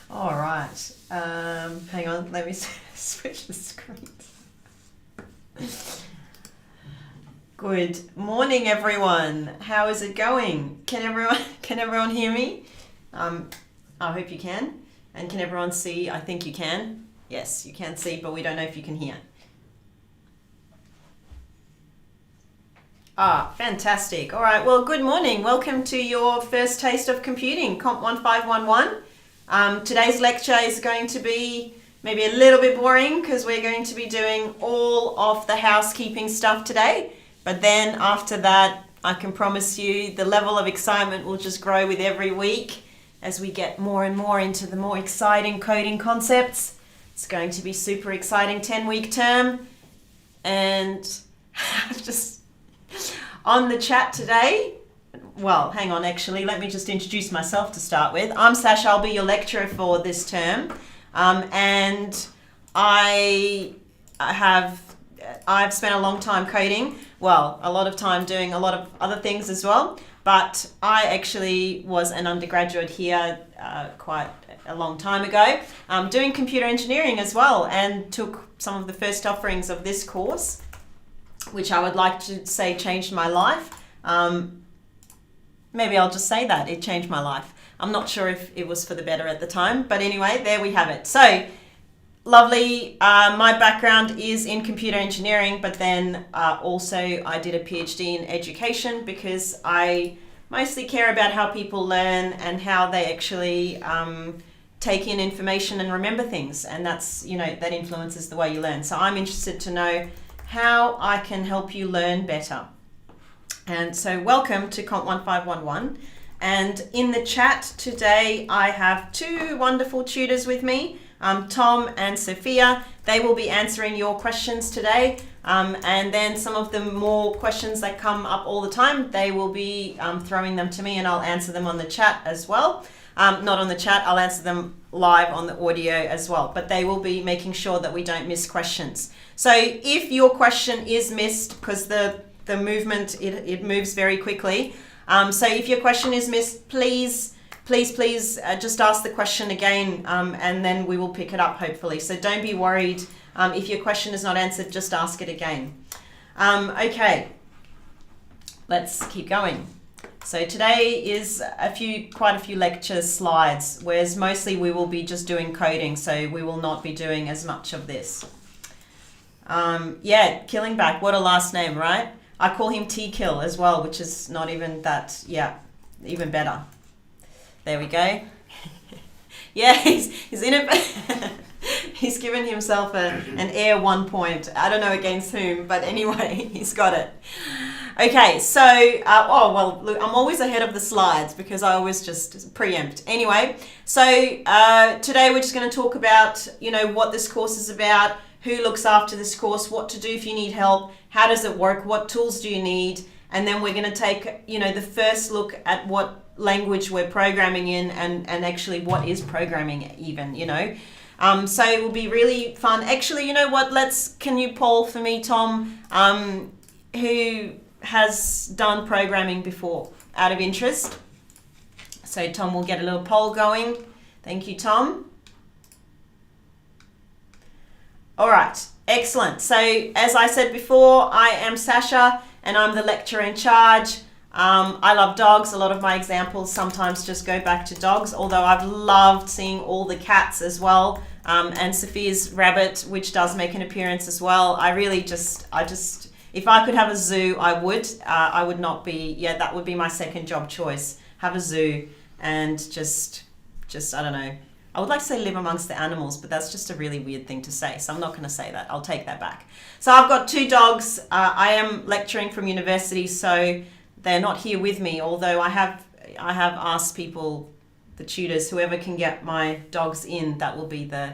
All right. Hang on. Let me switch the screen. Good morning, everyone. How is it going? Can everyone hear me? I hope you can. And can everyone see? I think you can. Yes, you can see, but we don't know if you can hear. Fantastic. All right. Well, good morning. Welcome to your first taste of computing, COMP1511. Today's lecture is going to be maybe a little bit boring because we're going to be doing all of the housekeeping stuff today. But then after that, I can promise you the level of excitement will just grow with every week as we get more and more into the more exciting coding concepts. It's going to be super exciting 10-week term. And I've just on the chat today, well, hang on, actually, let me just introduce myself to start with. I'm Sasha, I'll be your lecturer for this term. And I've spent a long time coding, well, a lot of time doing a lot of other things as well, but I actually was an undergraduate here quite a long time ago, doing computer engineering as well, and took some of the first offerings of this course, which I would like to say changed my life. Maybe I'll just say that, it changed my life. I'm not sure if it was for the better at the time, but anyway, there we have it. So, lovely. My background is in computer engineering, but then also I did a PhD in education because I mostly care about how people learn and how they actually take in information and remember things. And that's, that influences the way you learn. So I'm interested to know how I can help you learn better. And so welcome to COMP1511. And in the chat today, I have two wonderful tutors with me, Tom and Sophia. They will be answering your questions today. And then some of the more questions that come up all the time, they will be throwing them to me and I'll answer them on the chat as well. Not on the chat, I'll answer them live on the audio as well, but they will be making sure that we don't miss questions. So if your question is missed, because the movement, it moves very quickly. So if your question is missed, please just ask the question again, and then we will pick it up hopefully. So don't be worried. If your question is not answered, just ask it again. Okay, let's keep going. So today is quite a few lecture slides, whereas mostly we will be just doing coding, so we will not be doing as much of this. Killingback, what a last name, right? I call him T-Kill as well, which is not even that, even better. There we go. He's in it. He's given himself an air 1 point. I don't know against whom, but anyway, he's got it. Okay, so, look, I'm always ahead of the slides because I always just preempt. Anyway, so today we're just going to talk about, what this course is about, who looks after this course, what to do if you need help, how does it work, what tools do you need, and then we're going to take, the first look at what language we're programming in and actually what is programming even, So it will be really fun. Actually, you know what, can you poll for me, Tom, who has done programming before, out of interest? So Tom will get a little poll going. Thank you, Tom. All right, excellent. So as I said before, I am Sasha and I'm the lecturer in charge. I love dogs. A lot of my examples sometimes just go back to dogs, although I've loved seeing all the cats as well. And Sophia's rabbit, which does make an appearance as well. I just, if I could have a zoo, I would. I would not be, that would be my second job choice. Have a zoo and just, I don't know. I would like to say live amongst the animals, but that's just a really weird thing to say. So I'm not going to say that. I'll take that back. So I've got two dogs. I am lecturing from university, so they're not here with me, although I have asked people, the tutors, whoever can get my dogs in, that will be the,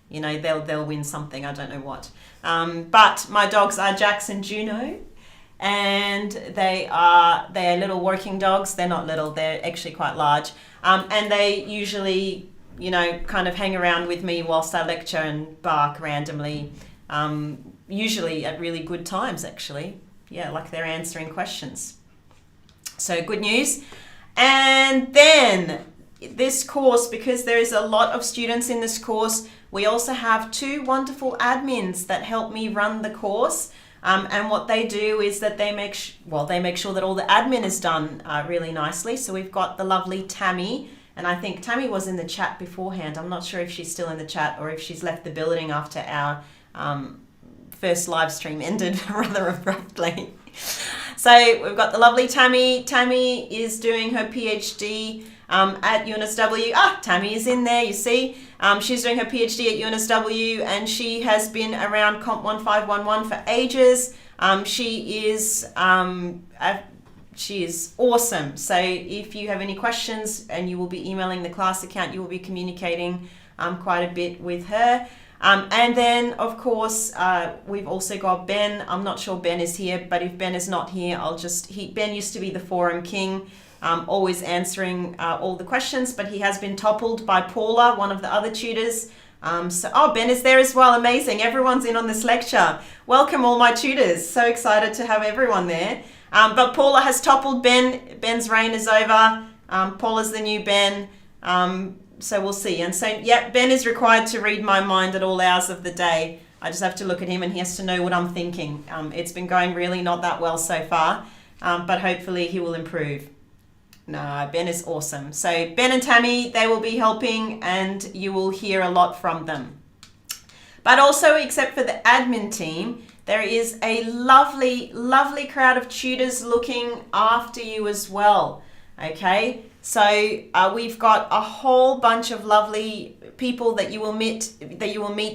they'll win something. I don't know what. But my dogs are Jax and Juno. and they are little working dogs. They're not little, they're actually quite large, and they usually, you know, kind of hang around with me whilst I lecture and bark randomly, usually at really good times actually. Yeah, like they're answering questions. So good news. And then this course, because there is a lot of students in this course, we also have 2 wonderful admins that help me run the course. And what they do is that they make sure that all the admin is done really nicely. So we've got the lovely Tammy, and I think Tammy was in the chat beforehand. I'm not sure if she's still in the chat or if she's left the building after our first live stream ended rather abruptly. So we've got the lovely Tammy. Tammy is doing her PhD at UNSW. Tammy is in there, you see. She's doing her PhD at UNSW, and she has been around COMP1511 for ages. She is awesome. So if you have any questions, and you will be emailing the class account, you will be communicating quite a bit with her. And then, of course, we've also got Ben. I'm not sure Ben is here, but if Ben is not here, Ben used to be the forum king, always answering all the questions, but he has been toppled by Paula, one of the other tutors. Ben is there as well. Amazing. Everyone's in on this lecture. Welcome all my tutors. So excited to have everyone there. But Paula has toppled Ben. Ben's reign is over. Paula's the new Ben. So we'll see. And so, yeah, Ben is required to read my mind at all hours of the day. I just have to look at him and he has to know what I'm thinking. It's been going really not that well so far, but hopefully he will improve. No, Ben is awesome. So Ben and Tammy, they will be helping, and you will hear a lot from them. But also, except for the admin team, there is a lovely, lovely crowd of tutors looking after you as well. Okay, so we've got a whole bunch of lovely people that you will meet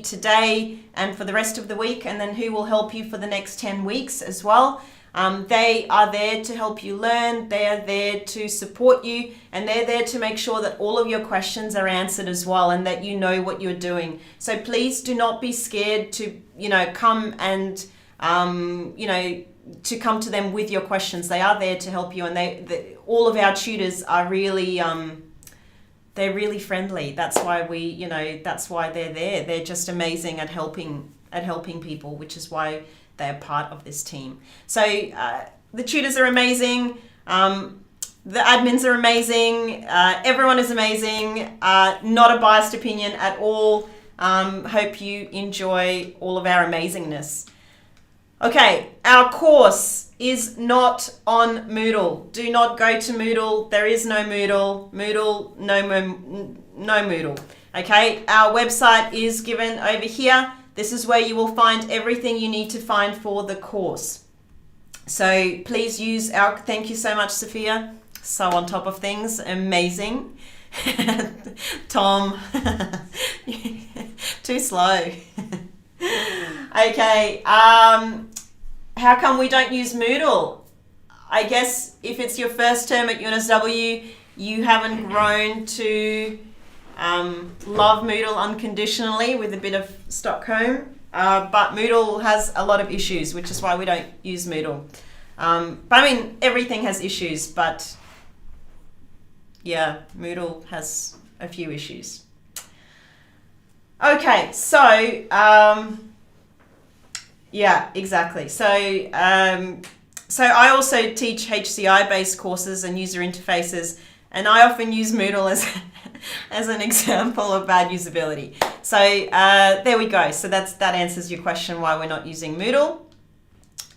today and for the rest of the week, and then who will help you for the next 10 weeks as well. They are there to help you learn, they are there to support you, and they're there to make sure that all of your questions are answered as well, and that you know what you're doing. So please do not be scared to, come and, to come to them with your questions. They are there to help you, and all of our tutors are really, they're really friendly. That's why that's why they're there. They're just amazing at helping people, which is why they're part of this team. So the tutors are amazing. The admins are amazing. Everyone is amazing. Not a biased opinion at all. Hope you enjoy all of our amazingness. Okay, our course is not on Moodle. Do not go to Moodle. There is no Moodle. Moodle, no Moodle. Okay, our website is given over here. This is where you will find everything you need to find for the course. So please use thank you so much, Sophia. So on top of things, amazing. Tom, too slow. Okay, how come we don't use Moodle? I guess if it's your first term at UNSW, you haven't grown to love Moodle unconditionally with a bit of Stockholm, but Moodle has a lot of issues, which is why we don't use Moodle. But I mean, everything has issues, but yeah, Moodle has a few issues. Okay, so yeah, exactly. So I also teach HCI-based courses and user interfaces, and I often use Moodle as an example of bad usability. So there we go. So that answers your question why we're not using Moodle.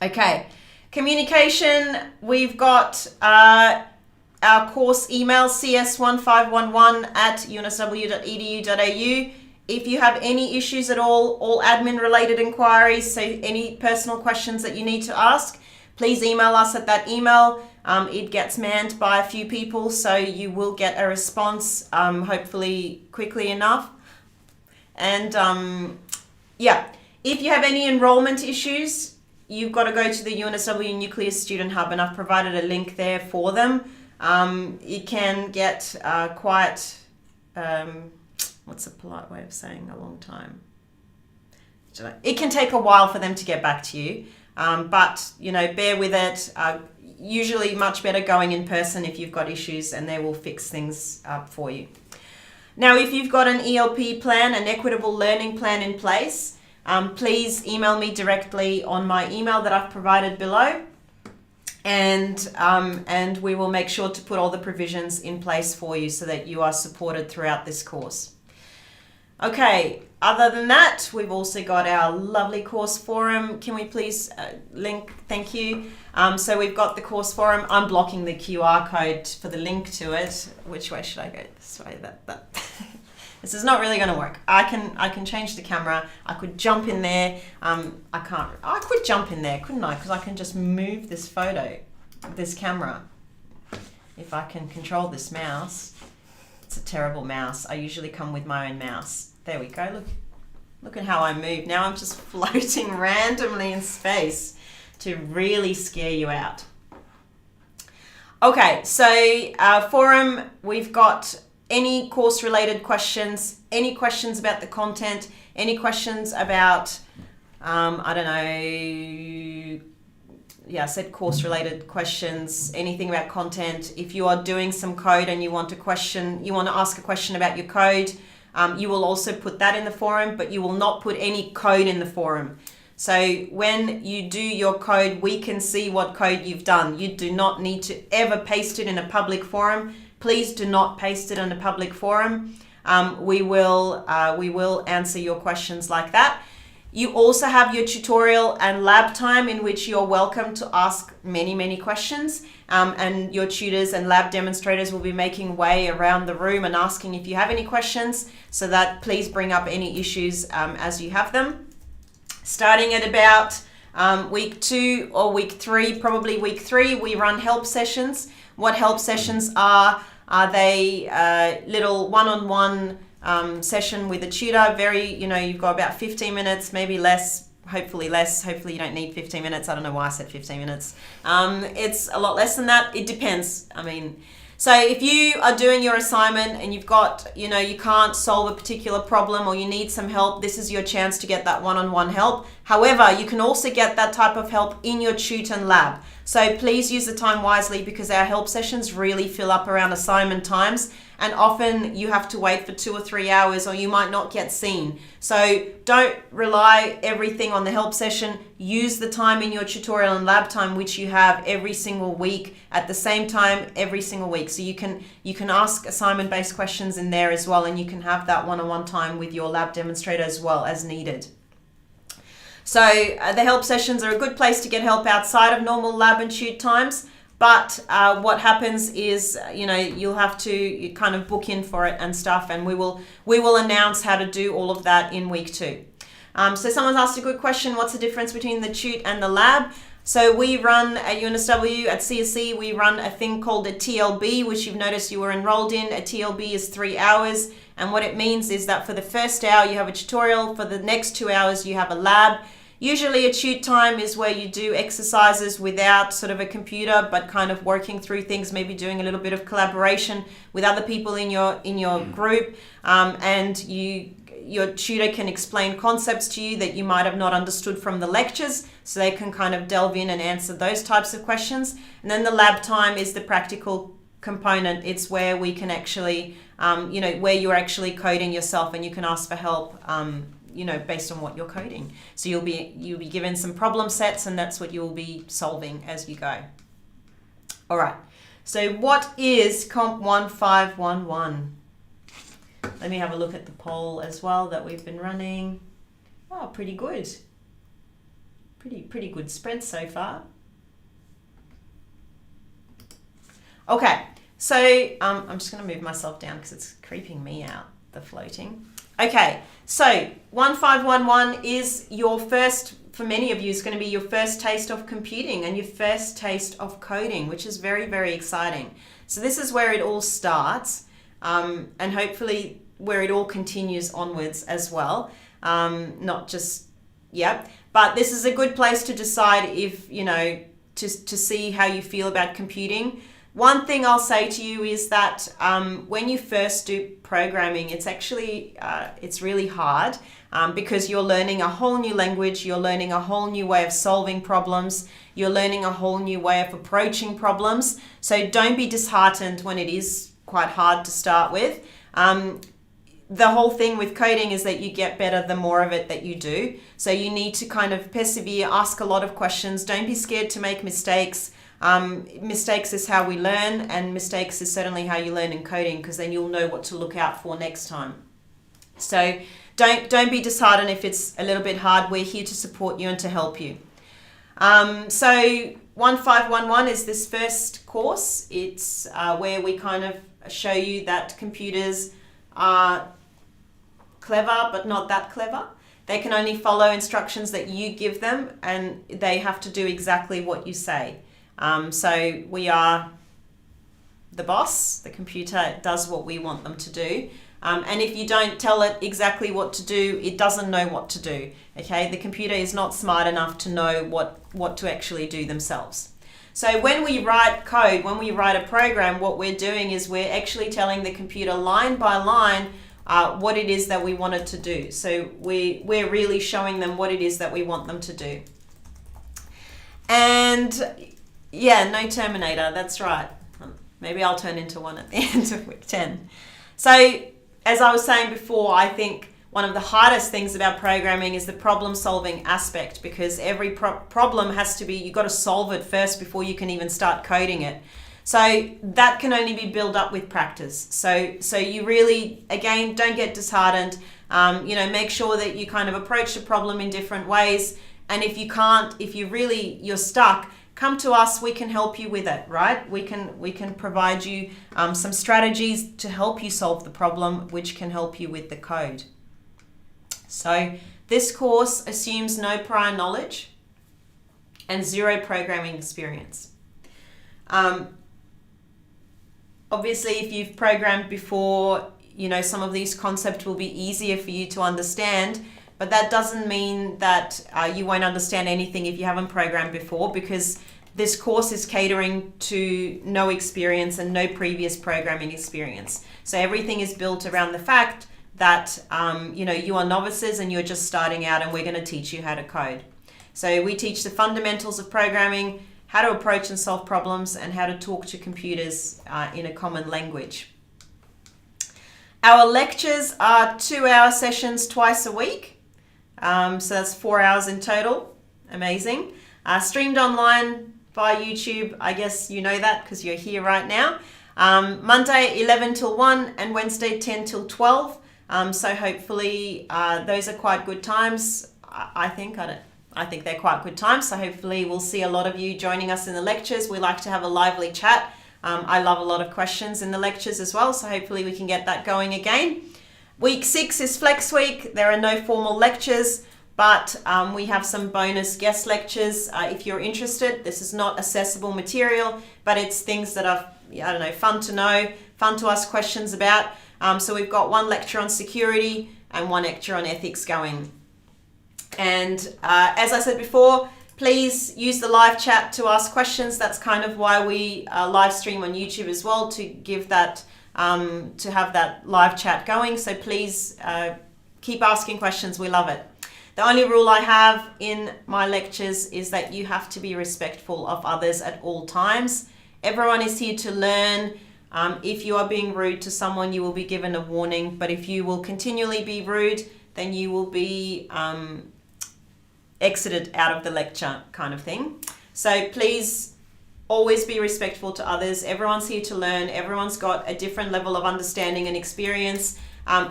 Okay, communication. We've got our course email, cs1511@unsw.edu.au. If you have any issues at all admin related inquiries, so any personal questions that you need to ask, please email us at that email. It gets manned by a few people, so you will get a response, hopefully quickly enough. And yeah, if you have any enrollment issues, you've got to go to the UNSW Nucleus Student Hub, and I've provided a link there for them. It can get quite, what's a polite way of saying a long time? It can take a while for them to get back to you, But, you know, bear with it. Usually much better going in person if you've got issues, and they will fix things up for you. Now, if you've got an ELP plan, an equitable learning plan in place, please email me directly on my email that I've provided below, and we will make sure to put all the provisions in place for you so that you are supported throughout this course. Okay, other than that, we've also got our lovely course forum. Can we please link? Thank you. So we've got the course forum. I'm blocking the QR code for the link to it. Which way should I go? This way. That. This is not really going to work. I can change the camera. I could jump in there. I can't. I could jump in there, couldn't I? Because I can just move this this camera. If I can control this mouse. It's a terrible mouse. I usually come with my own mouse. There we go. Look at how I move. Now I'm just floating randomly in space to really scare you out. Okay, so forum, we've got any course related questions, any questions about the content, any questions about, I don't know, yeah, I said course related questions, anything about content. If you are doing some code and you want to ask a question about your code, you will also put that in the forum, but you will not put any code in the forum. So when you do your code, we can see what code you've done. You do not need to ever paste it in a public forum. Please do not paste it in a public forum. We will answer your questions like that. You also have your tutorial and lab time in which you're welcome to ask many questions, and your tutors and lab demonstrators will be making way around the room and asking if you have any questions, so that please bring up any issues as you have them. Starting at about week 2 or week 3, probably week 3, we run help sessions. What help sessions are they little one-on-one session with a tutor. You've got about 15 minutes, maybe less, hopefully less. Hopefully you don't need 15 minutes. I don't know why I said 15 minutes. It's a lot less than that. It depends. So if you are doing your assignment and you've got, you can't solve a particular problem or you need some help, this is your chance to get that one-on-one help. However, you can also get that type of help in your tut and lab. So please use the time wisely, because our help sessions really fill up around assignment times, and often you have to wait for 2 or 3 hours, or you might not get seen. So don't rely everything on the help session. Use the time in your tutorial and lab time, which you have every single week at the same time every single week. So you can ask assignment-based questions in there as well, and you can have that one-on-one time with your lab demonstrator as well as needed. So the help sessions are a good place to get help outside of normal lab and tut times. But what happens is, you'll have to kind of book in for it and stuff, and we will announce how to do all of that in week 2. So someone's asked a good question: what's the difference between the tut and the lab? So we run at UNSW, at CSE, we run a thing called a TLB, which you've noticed you were enrolled in. A TLB is 3 hours, and what it means is that for the first hour you have a tutorial, for the next 2 hours you have a lab. Usually a tut time is where you do exercises without sort of a computer, but kind of working through things, maybe doing a little bit of collaboration with other people in your group, and your tutor can explain concepts to you that you might have not understood from the lectures, so they can kind of delve in and answer those types of questions. And then the lab time is the practical component. It's where we can actually, where you're actually coding yourself, and you can ask for help, based on what you're coding. So you'll be given some problem sets, and that's what you'll be solving as you go. All right. So what is COMP1511? Let me have a look at the poll as well that we've been running. Oh, pretty good. Pretty good spread so far. Okay. So I'm just going to move myself down because it's creeping me out, the floating. Okay, so 1511 is your first, for many of you, it's going to be your first taste of computing and your first taste of coding, which is very, very exciting. So this is where it all starts, and hopefully where it all continues onwards as well. Not just, but this is a good place to decide if, to see how you feel about computing. One thing I'll say to you is that when you first do programming, it's actually, it's really hard because you're learning a whole new language, you're learning a whole new way of solving problems, you're learning a whole new way of approaching problems. So don't be disheartened when it is quite hard to start with. The whole thing with coding is that you get better the more of it that you do. So you need to kind of persevere, ask a lot of questions. Don't be scared to make mistakes. Mistakes is how we learn, and mistakes is certainly how you learn in coding, because then you'll know what to look out for next time. So don't be disheartened if it's a little bit hard. We're here to support you and to help you. So 1511 is this first course. It's where we kind of show you that computers are clever, but not that clever. They can only follow instructions that you give them, and they have to do exactly what you say. So we are the boss. The computer does what we want them to do. And if you don't tell it exactly what to do, it doesn't know what to do. Okay, the computer is not smart enough to know what to actually do themselves. So when we write code, when we write a program, what we're doing is we're actually telling the computer line by line what it is that we want it to do. So we're really showing them what it is that we want them to do. And yeah, no Terminator, that's right. Maybe I'll turn into one at the end of week 10. So as I was saying before, I think one of the hardest things about programming is the problem solving aspect, because every problem has to be, you've got to solve it first before you can even start coding it. So that can only be built up with practice. So you really, again, don't get disheartened. Make sure that you kind of approach the problem in different ways. And if you can't, if you're stuck, come to us, we can help you with it, right? We can provide you some strategies to help you solve the problem, which can help you with the code. So this course assumes no prior knowledge and zero programming experience. Obviously, if you've programmed before, some of these concepts will be easier for you to understand, but that doesn't mean that you won't understand anything if you haven't programmed before, because this course is catering to no experience and no previous programming experience. So everything is built around the fact that you are novices and you're just starting out, and we're going to teach you how to code. So we teach the fundamentals of programming, how to approach and solve problems, and how to talk to computers in a common language. Our lectures are 2-hour sessions twice a week. So that's 4 hours in total. Amazing. Streamed online via YouTube. I guess you know that because you're here right now. Monday 11 till 1 and Wednesday 10 till 12. So hopefully those are quite good times. I think they're quite good times. So hopefully we'll see a lot of you joining us in the lectures. We like to have a lively chat. I love a lot of questions in the lectures as well. So hopefully we can get that going again. Week 6 is Flex Week. There are no formal lectures, but we have some bonus guest lectures if you're interested. This is not accessible material, but it's things that are, fun to know, fun to ask questions about. So we've got one lecture on security and one lecture on ethics going. And as I said before, please use the live chat to ask questions. That's kind of why we live stream on YouTube as well, to give that, to have that live chat going. So please keep asking questions. We love it. The only rule I have in my lectures is that you have to be respectful of others at all times. Everyone is here to learn. If you are being rude to someone, you will be given a warning. But if you will continually be rude, then you will be exited out of the lecture, kind of thing. So please always be respectful to others. Everyone's here to learn. Everyone's got a different level of understanding and experience.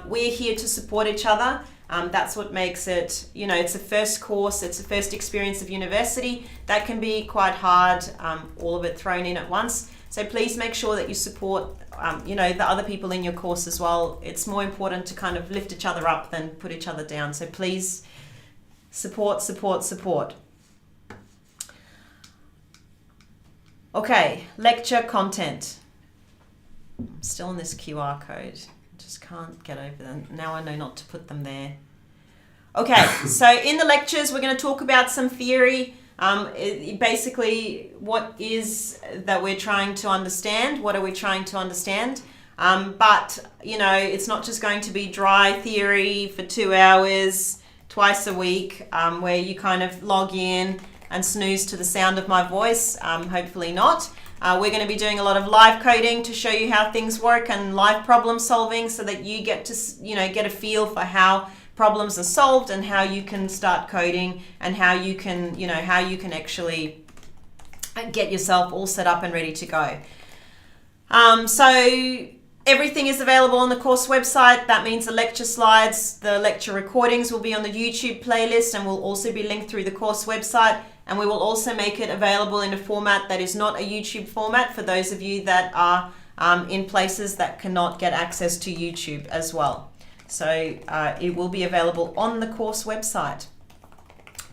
We're here to support each other. That's what makes it, it's a first course, it's a first experience of university. That can be quite hard, all of it thrown in at once. So please make sure that you support, the other people in your course as well. It's more important to kind of lift each other up than put each other down. So please support, support, support. Okay, lecture content. I'm still on this QR code. Just can't get over them. Now I know not to put them there. Okay, so in the lectures, we're going to talk about some theory. Basically, what is that we're trying to understand? What are we trying to understand? But, you know, it's not just going to be dry theory for 2 hours twice a week, where you kind of log in and snooze to the sound of my voice. Hopefully not. We're going to be doing a lot of live coding to show you how things work, and live problem solving, so that you get to, you know, get a feel for how problems are solved and how you can start coding, and how you can, you know, how you can actually get yourself all set up and ready to go. So everything is available on the course website. That means the lecture slides, the lecture recordings will be on the YouTube playlist and will also be linked through the course website. And we will also make it available in a format that is not a YouTube format for those of you that are in places that cannot get access to YouTube as well. So it will be available on the course website.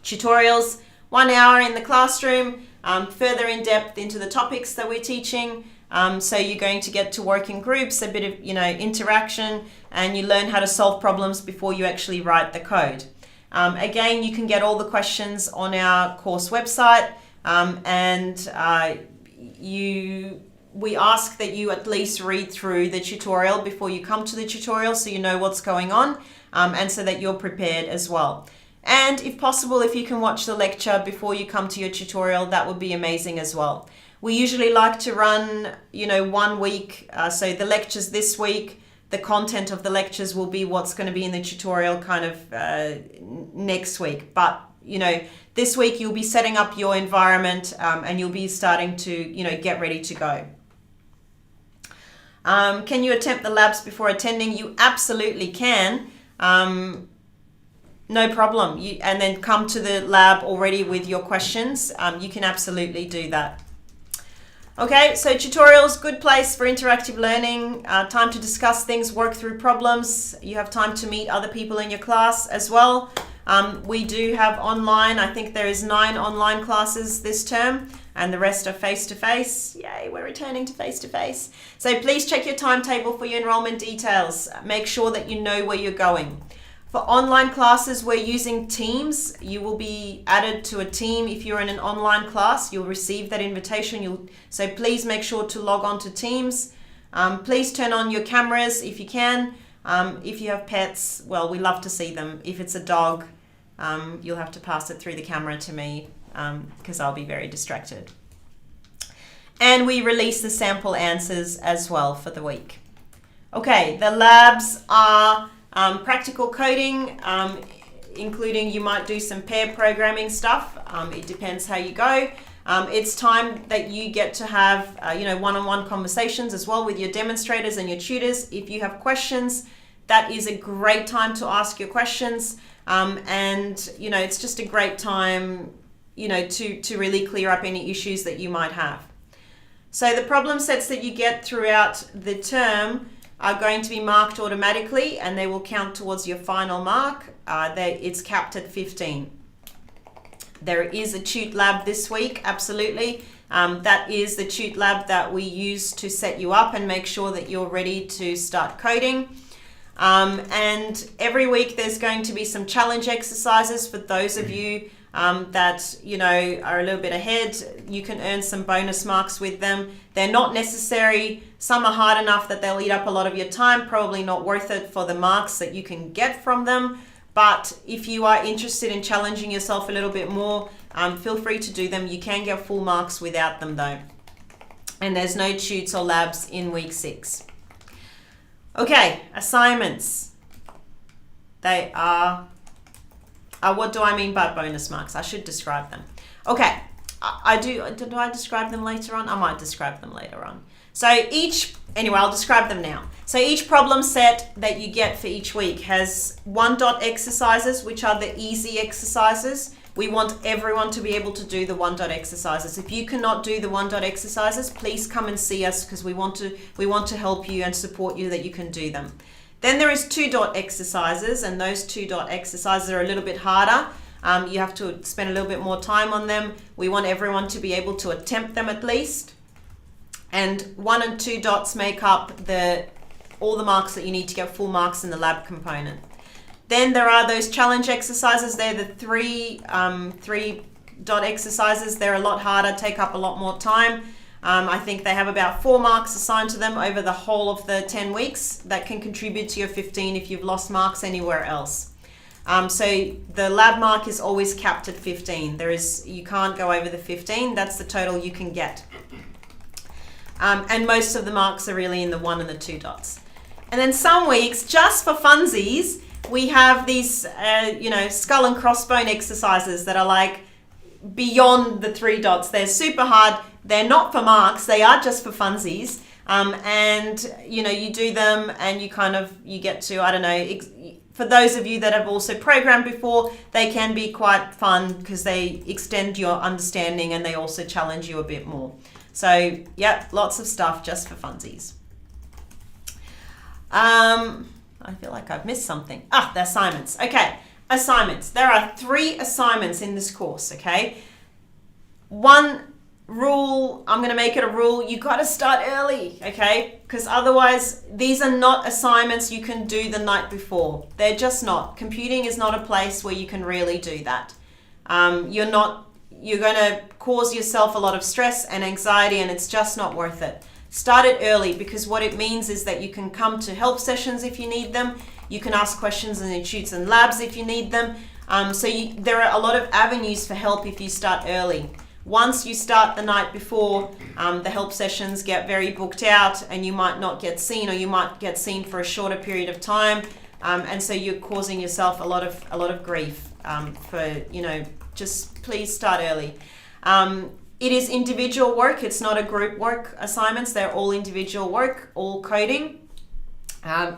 Tutorials, 1 hour in the classroom, further in depth into the topics that we're teaching. So you're going to get to work in groups, a bit of, you know, interaction, and you learn how to solve problems before you actually write the code. Again, you can get all the questions on our course website, we ask that you at least read through the tutorial before you come to the tutorial, so you know what's going on, and so that you're prepared as well. And if possible, if you can watch the lecture before you come to your tutorial, that would be amazing as well. We usually like to run, you know, 1 week. So the lectures this week, the content of the lectures will be what's going to be in the tutorial kind of next week. But, you know, this week you'll be setting up your environment, and you'll be starting to, you know, get ready to go. Can you attempt the labs before attending? You absolutely can. No problem. And then come to the lab already with your questions. You can absolutely do that. Okay, so tutorials, good place for interactive learning, time to discuss things, work through problems. You have time to meet other people in your class as well. We do have online, I think there is 9 online classes this term, and the rest are face-to-face. Yay, we're returning to face-to-face. So please check your timetable for your enrollment details. Make sure that you know where you're going. For online classes, we're using Teams. You will be added to a team. If you're in an online class, you'll receive that invitation. So please make sure to log on to Teams. Please turn on your cameras if you can. If you have pets, well, we love to see them. If it's a dog, you'll have to pass it through the camera to me, because I'll be very distracted. And we release the sample answers as well for the week. Okay, the labs are practical coding, including you might do some pair programming stuff. It depends how you go. It's time that you get to have you know, one-on-one conversations as well with your demonstrators and your tutors. If you have questions, that is a great time to ask your questions. And you know, it's just a great time, you know, to really clear up any issues that you might have. So the problem sets that you get throughout the term are going to be marked automatically, and they will count towards your final mark. It's capped at 15. There is a Tute Lab this week, absolutely. That is the Tute Lab that we use to set you up and make sure that you're ready to start coding. And every week there's going to be some challenge exercises for those of you that, you know, are a little bit ahead. You can earn some bonus marks with them. They're not necessary. Some are hard enough that they'll eat up a lot of your time, probably not worth it for the marks that you can get from them. But if you are interested in challenging yourself a little bit more, feel free to do them. You can get full marks without them though. And there's no tutes or labs in week 6. Okay, assignments. They are, what do I mean by bonus marks? I should describe them. Okay, do I describe them later on? I might describe them later on. So anyway, I'll describe them now. So each problem set that you get for each week has 1-dot exercises, which are the easy exercises. We want everyone to be able to do the 1-dot exercises. If you cannot do the 1-dot exercises, please come and see us, because we want to help you and support you that you can do them. Then there is 2-dot exercises, and those 2-dot exercises are a little bit harder. You have to spend a little bit more time on them. We want everyone to be able to attempt them at least. And 1 and 2 dots make up all the marks that you need to get full marks in the lab component. Then there are those challenge exercises. They're the three dot exercises. They're a lot harder, take up a lot more time. I think they have about 4 marks assigned to them over the whole of the 10 weeks. That can contribute to your 15 if you've lost marks anywhere else. So the lab mark is always capped at 15. You can't go over the 15. That's the total you can get. And most of the marks are really in the 1 and the 2 dots. And then some weeks, just for funsies, we have these, skull and crossbone exercises that are like beyond the 3 dots. They're super hard. They're not for marks. They are just for funsies. You do them and you get to, I don't know, for those of you that have also programmed before, they can be quite fun because they extend your understanding and they also challenge you a bit more. So, yeah, lots of stuff just for funsies. I feel like I've missed something. The assignments. Okay, assignments. There are 3 assignments in this course, okay? One rule, I'm going to make it a rule, you got to start early, okay? Because otherwise, these are not assignments you can do the night before. They're just not. Computing is not a place where you can really do that. You're going to cause yourself a lot of stress and anxiety, and it's just not worth it. Start it early, because what it means is that you can come to help sessions if you need them. You can ask questions in institutes and labs if you need them. There are a lot of avenues for help if you start early. Once you start the night before, the help sessions get very booked out and you might not get seen, or you might get seen for a shorter period of time. And so you're causing yourself a lot of grief just please start early. It is individual work. It's not a group work assignments. They're all individual work, all coding.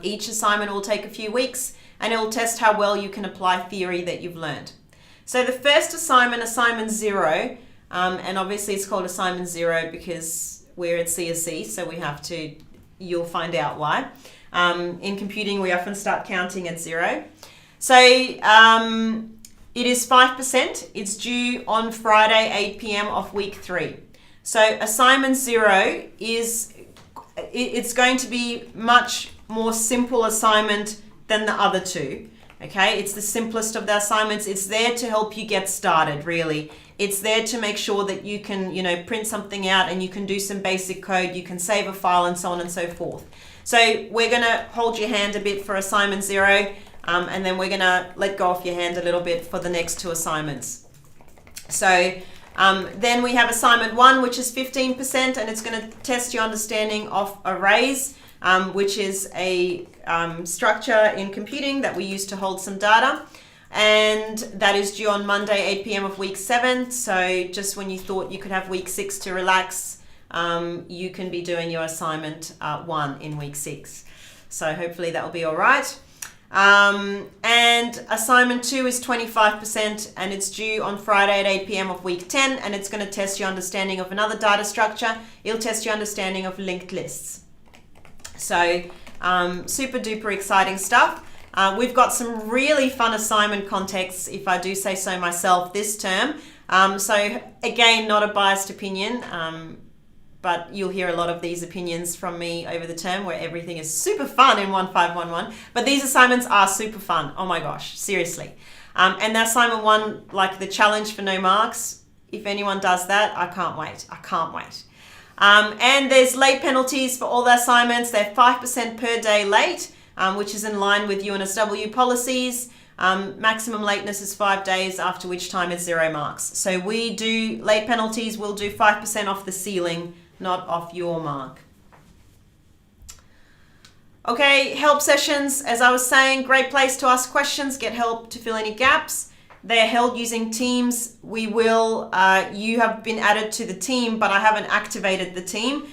Each assignment will take a few weeks and it will test how well you can apply theory that you've learned. So the first assignment 0, and obviously it's called assignment 0 because we're at CSE, so you'll find out why. In computing, we often start counting at 0. So it is 5%. It's due on Friday, 8 p.m. of week 3. So assignment 0 it's going to be much more simple assignment than the other 2. Okay, it's the simplest of the assignments. It's there to help you get started, really. It's there to make sure that you can, print something out and you can do some basic code, you can save a file and so on and so forth. So we're going to hold your hand a bit for assignment 0, and then we're going to let go off your hand a little bit for the next 2 assignments. So then we have assignment 1, which is 15%, and it's going to test your understanding of arrays, which is a structure in computing that we use to hold some data. And that is due on Monday, 8 p.m. of week 7. So just when you thought you could have week 6 to relax, you can be doing your assignment 1 in week 6. So hopefully that will be all right. And assignment 2 is 25%, and it's due on Friday at 8 p.m. of week 10, and it's going to test your understanding of another data structure. It'll test your understanding of linked lists. So super duper exciting stuff. We've got some really fun assignment contexts, if I do say so myself, this term. So again, not a biased opinion, but you'll hear a lot of these opinions from me over the term where everything is super fun in 1511. But these assignments are super fun. Oh my gosh, seriously. And that assignment 1, like the challenge for no marks, if anyone does that, I can't wait. I can't wait. And there's late penalties for all the assignments. They're 5% per day late, which is in line with UNSW policies. Maximum lateness is 5 days, after which time it's 0 marks. So we do late penalties, we'll do 5% off the ceiling, not off your mark. Okay, help sessions, as I was saying, great place to ask questions, get help to fill any gaps. They're held using Teams. You have been added to the team, but I haven't activated the team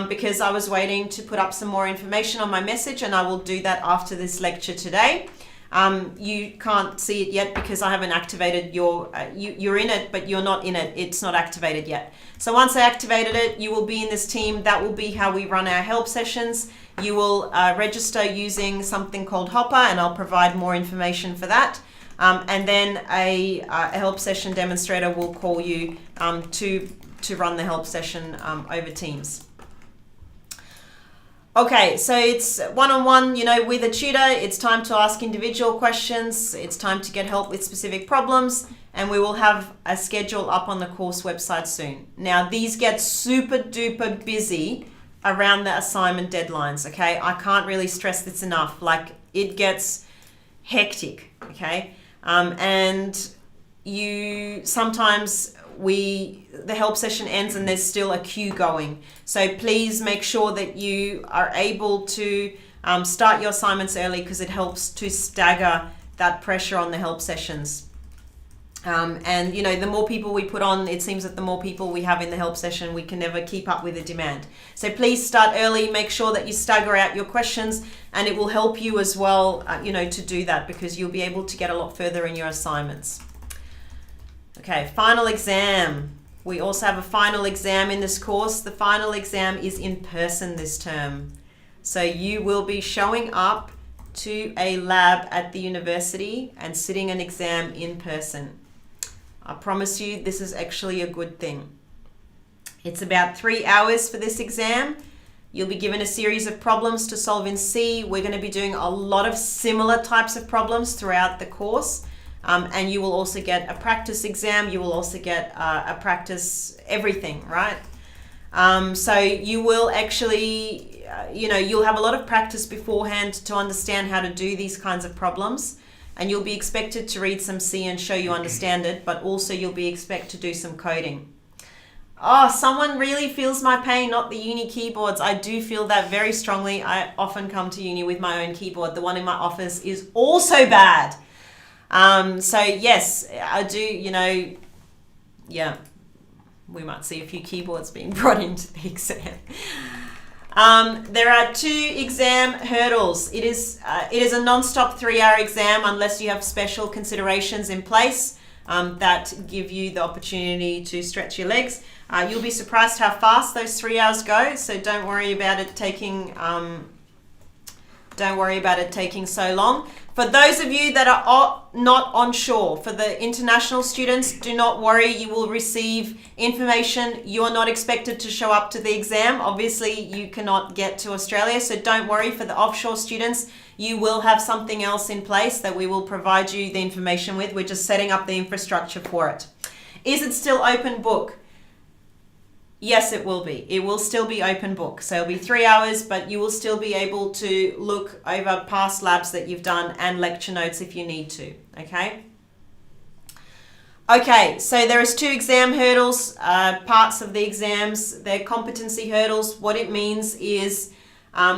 because I was waiting to put up some more information on my message, and I will do that after this lecture today. You can't see it yet because I haven't activated you're in it, but you're not in it. It's not activated yet. So once I activated it, you will be in this team. That will be how we run our help sessions. You will register using something called Hopper, and I'll provide more information for that. And then a help session demonstrator will call you to run the help session over Teams. Okay, so it's one-on-one, you know, with a tutor. It's time to ask individual questions. It's time to get help with specific problems, and we will have a schedule up on the course website soon. Now, these get super duper busy around the assignment deadlines, okay? I can't really stress this enough. Like, it gets hectic, okay? And you sometimes the help session ends and there's still a queue going. So please make sure that you are able to start your assignments early, because it helps to stagger that pressure on the help sessions. And you know, the more people we put on, it seems that the more people we have in the help session, we can never keep up with the demand. So please start early, make sure that you stagger out your questions, and it will help you as well, you know, to do that, because you'll be able to get a lot further in your assignments. Okay, final exam. We also have a final exam in this course. The final exam is in person this term. So you will be showing up to a lab at the university and sitting an exam in person. I promise you, this is actually a good thing. It's about 3 hours for this exam. You'll be given a series of problems to solve in C. We're going to be doing a lot of similar types of problems throughout the course. And you will also get a practice exam. You will also get a practice everything, right? So you will actually, you know, you'll have a lot of practice beforehand to understand how to do these kinds of problems. And you'll be expected to read some C and show you understand it, but also you'll be expected to do some coding. Oh, someone really feels my pain, not the uni keyboards. I do feel that very strongly. I often come to uni with my own keyboard. The one in my office is also bad. So yes, I do, you know, yeah, we might see a few keyboards being brought into the exam. There are 2 exam hurdles. It is a non-stop 3-hour exam unless you have special considerations in place that give you the opportunity to stretch your legs. You'll be surprised how fast those 3 hours go, so don't worry about it taking so long. For those of you that are not onshore, for the international students, do not worry, you will receive information. You are not expected to show up to the exam. Obviously, you cannot get to Australia, so don't worry. For the offshore students, you will have something else in place that we will provide you the information with. We're just setting up the infrastructure for it. Is it still open book? Yes, it will be. It will still be open book. So it'll be 3 hours, but you will still be able to look over past labs that you've done and lecture notes if you need to, okay? Okay, so there is 2 exam hurdles, parts of the exams. They're competency hurdles. What it means is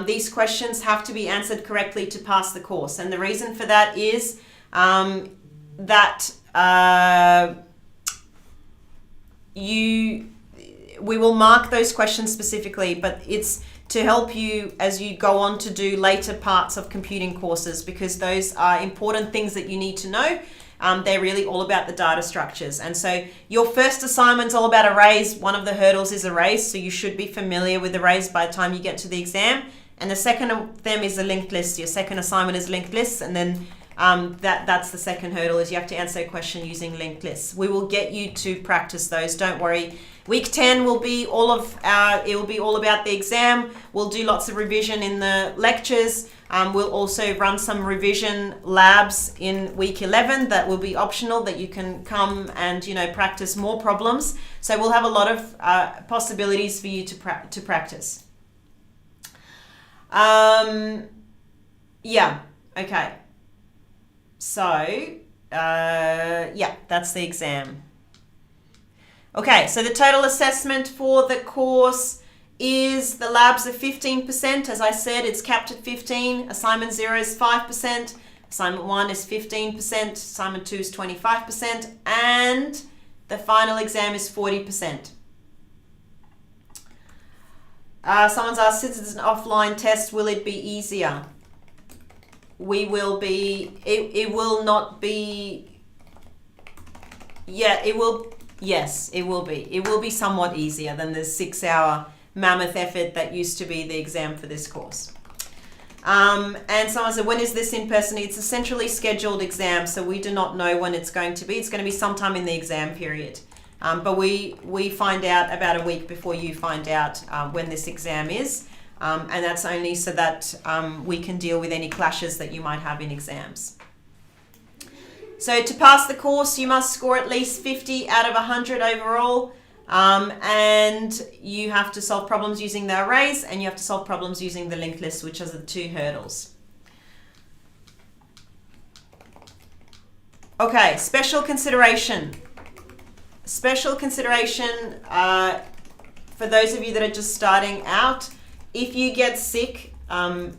these questions have to be answered correctly to pass the course. And the reason for that is we will mark those questions specifically, but it's to help you as you go on to do later parts of computing courses, because those are important things that you need to know. They're really all about the data structures. And so your first assignment's all about arrays. One of the hurdles is arrays, so you should be familiar with arrays by the time you get to the exam. And the second of them is a linked list. Your second assignment is linked lists, and then that's the second hurdle, is you have to answer a question using linked lists. We will get you to practice those, don't worry. Week 10 will be it will be all about the exam. We'll do lots of revision in the lectures. We'll also run some revision labs in week 11 that will be optional, that you can come and, you know, practice more problems. So we'll have a lot of possibilities for you to practice. Yeah, okay. So, yeah, that's the exam. Okay, so the total assessment for the course is the labs are 15%. As I said, it's capped at 15. Assignment 0 is 5%. Assignment 1 is 15%. Assignment 2 is 25%. And the final exam is 40%. Someone's asked, since it's an offline test, will it be easier? It will not be, yeah, it will, yes, it will be. It will be somewhat easier than the 6-hour mammoth effort that used to be the exam for this course. And someone said, when is this in person? It's a centrally scheduled exam, so we do not know when it's going to be. It's going to be sometime in the exam period. But we find out about a week before you find out when this exam is. and that's only so that we can deal with any clashes that you might have in exams. So to pass the course, you must score at least 50 out of 100 overall, and you have to solve problems using the arrays, and you have to solve problems using the linked list, which are the two hurdles. Okay, special consideration. Special consideration for those of you that are just starting out. If you get sick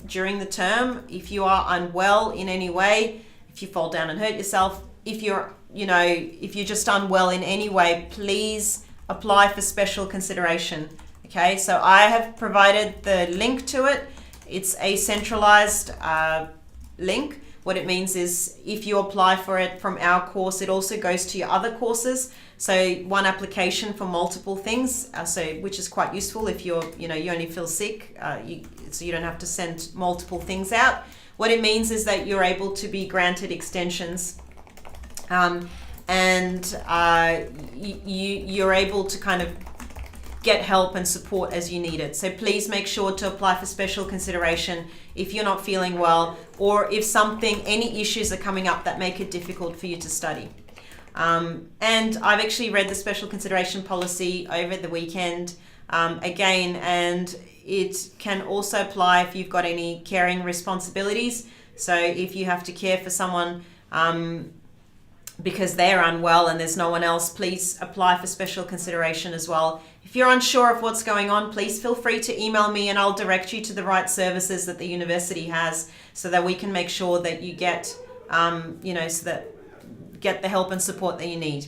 during the term, if you are unwell in any way, if you fall down and hurt yourself, if you're just unwell in any way, please apply for special consideration. Okay, so I have provided the link to it. It's a centralized link. What it means is if you apply for it from our course, it also goes to your other courses. So one application for multiple things, which is quite useful if you only feel sick, so you don't have to send multiple things out. What it means is that you're able to be granted extensions, and you're able to kind of get help and support as you need it. So please make sure to apply for special consideration if you're not feeling well, or if any issues are coming up that make it difficult for you to study. And I've actually read the special consideration policy over the weekend again, and it can also apply if you've got any caring responsibilities. So if you have to care for someone because they're unwell and there's no one else, please apply for special consideration as well. If you're unsure of what's going on, please feel free to email me and I'll direct you to the right services that the university has so that we can make sure that you get, get the help and support that you need.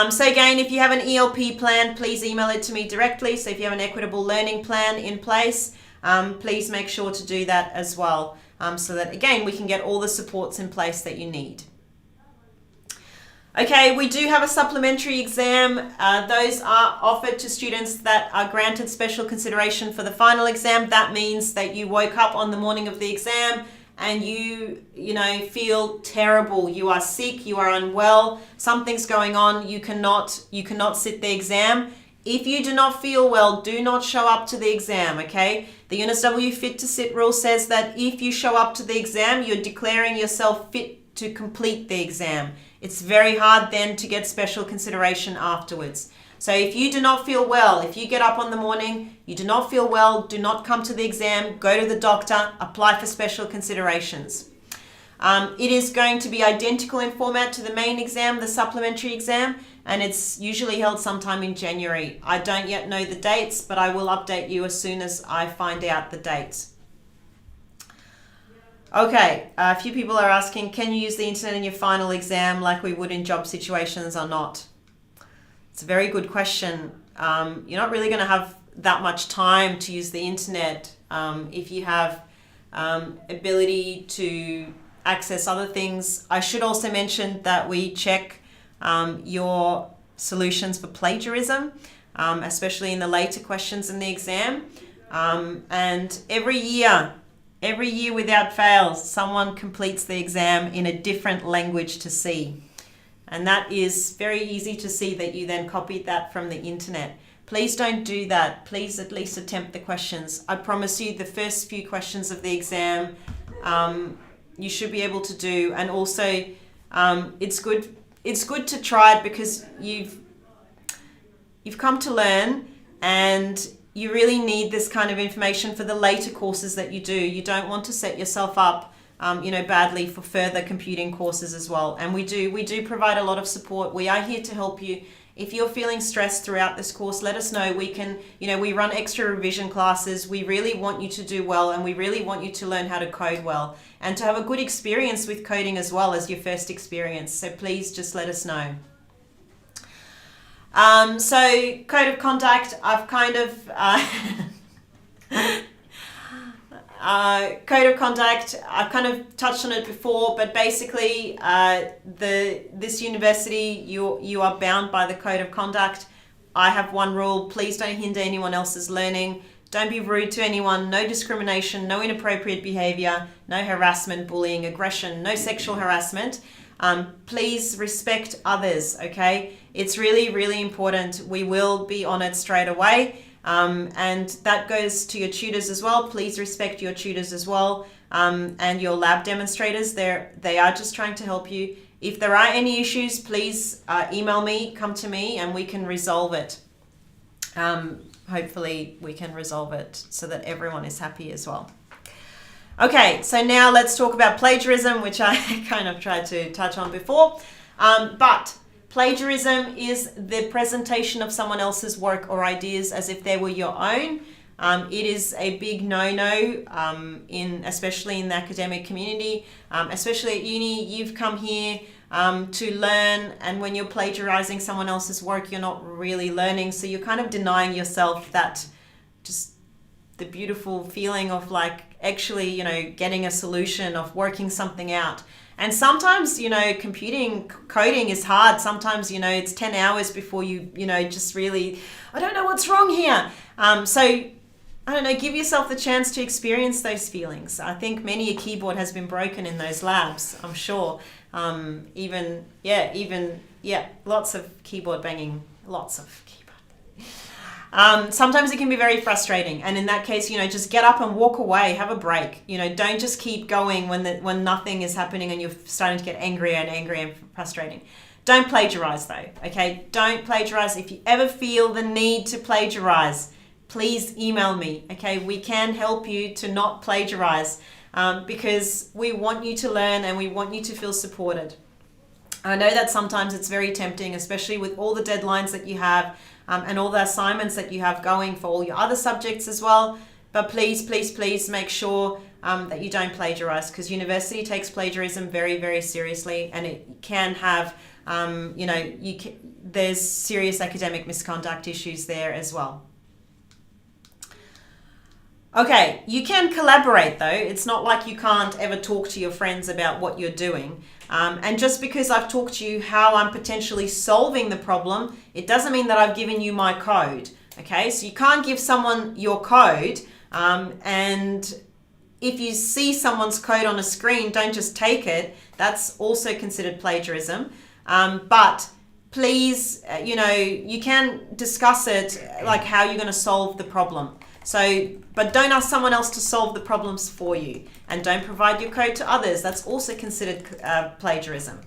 So again, if you have an ELP plan, please email it to me directly. So if you have an equitable learning plan in place, please make sure to do that as well, so that again, we can get all the supports in place that you need. Okay, we do have a supplementary exam. Those are offered to students that are granted special consideration for the final exam. That means that you woke up on the morning of the exam and you feel terrible. You are sick, you are unwell, something's going on, you cannot sit the exam. If you do not feel well, do not show up to the exam, okay? The UNSW Fit to Sit rule says that if you show up to the exam, you're declaring yourself fit to complete the exam. It's very hard then to get special consideration afterwards. So if you do not feel well, if you get up on the morning, you do not feel well, do not come to the exam, go to the doctor, apply for special considerations. It is going to be identical in format to the main exam, the supplementary exam, and it's usually held sometime in January. I don't yet know the dates, but I will update you as soon as I find out the dates. Okay, a few people are asking, can you use the internet in your final exam like we would in job situations or not? It's a very good question. You're not really going to have that much time to use the internet if you have ability to access other things. I should also mention that we check your solutions for plagiarism, especially in the later questions in the exam. And every year without fail, someone completes the exam in a different language to C. And that is very easy to see that you then copied that from the internet. Please don't do that. Please at least attempt the questions. I promise you the first few questions of the exam you should be able to do. And also it's good to try it because you've come to learn, and you really need this kind of information for the later courses that you do. You don't want to set yourself up badly for further computing courses as well. And we do provide a lot of support. We are here to help you. If you're feeling stressed throughout this course, let us know. We can, we run extra revision classes. We really want you to do well, and we really want you to learn how to code well and to have a good experience with coding as well as your first experience. So please just let us know. So code of conduct, I've kind of code of conduct, I've kind of touched on it before, but basically this university, you are bound by the code of conduct. I have one rule: please don't hinder anyone else's learning. Don't be rude to anyone. No discrimination, no inappropriate behavior, no harassment, bullying, aggression, no sexual harassment. Please respect others, okay? It's really, really important. We will be on it straight away. And that goes to your tutors as well. Please respect your tutors as well, and your lab demonstrators. They are just trying to help you. If there are any issues, please email me, come to me, and we can resolve it. Hopefully we can resolve it so that everyone is happy as well. Okay, so now let's talk about plagiarism, which I kind of tried to touch on before. But plagiarism is the presentation of someone else's work or ideas as if they were your own. It is a big no-no, especially in the academic community, especially at uni. You've come here to learn, and when you're plagiarizing someone else's work, you're not really learning. So you're kind of denying yourself that just the beautiful feeling of like actually, you know, getting a solution, of working something out. And sometimes, you know, coding is hard. Sometimes, you know, it's 10 hours before you know, just really, I don't know what's wrong here. So, I don't know, give yourself the chance to experience those feelings. I think many a keyboard has been broken in those labs, I'm sure. Even, lots of keyboard banging, lots of keyboard. Sometimes it can be very frustrating, and in that case, you know, just get up and walk away, have a break. You know, don't just keep going when nothing is happening and you're starting to get angrier and frustrating. Don't plagiarize though, okay? Don't plagiarize. If you ever feel the need to plagiarize, please email me, okay? We can help you to not plagiarize, because we want you to learn and we want you to feel supported. I know that sometimes it's very tempting, especially with all the deadlines that you have, and all the assignments that you have going for all your other subjects as well. But please, please, please make sure that you don't plagiarize, because university takes plagiarism very, very seriously, and it can have, there's serious academic misconduct issues there as well. Okay, you can collaborate though. It's not like you can't ever talk to your friends about what you're doing. And just because I've talked to you how I'm potentially solving the problem, it doesn't mean that I've given you my code. Okay, so you can't give someone your code. And if you see someone's code on a screen, don't just take it. That's also considered plagiarism. But please, you can discuss it, like how you're going to solve the problem. So, but don't ask someone else to solve the problems for you, and don't provide your code to others. That's also considered plagiarism.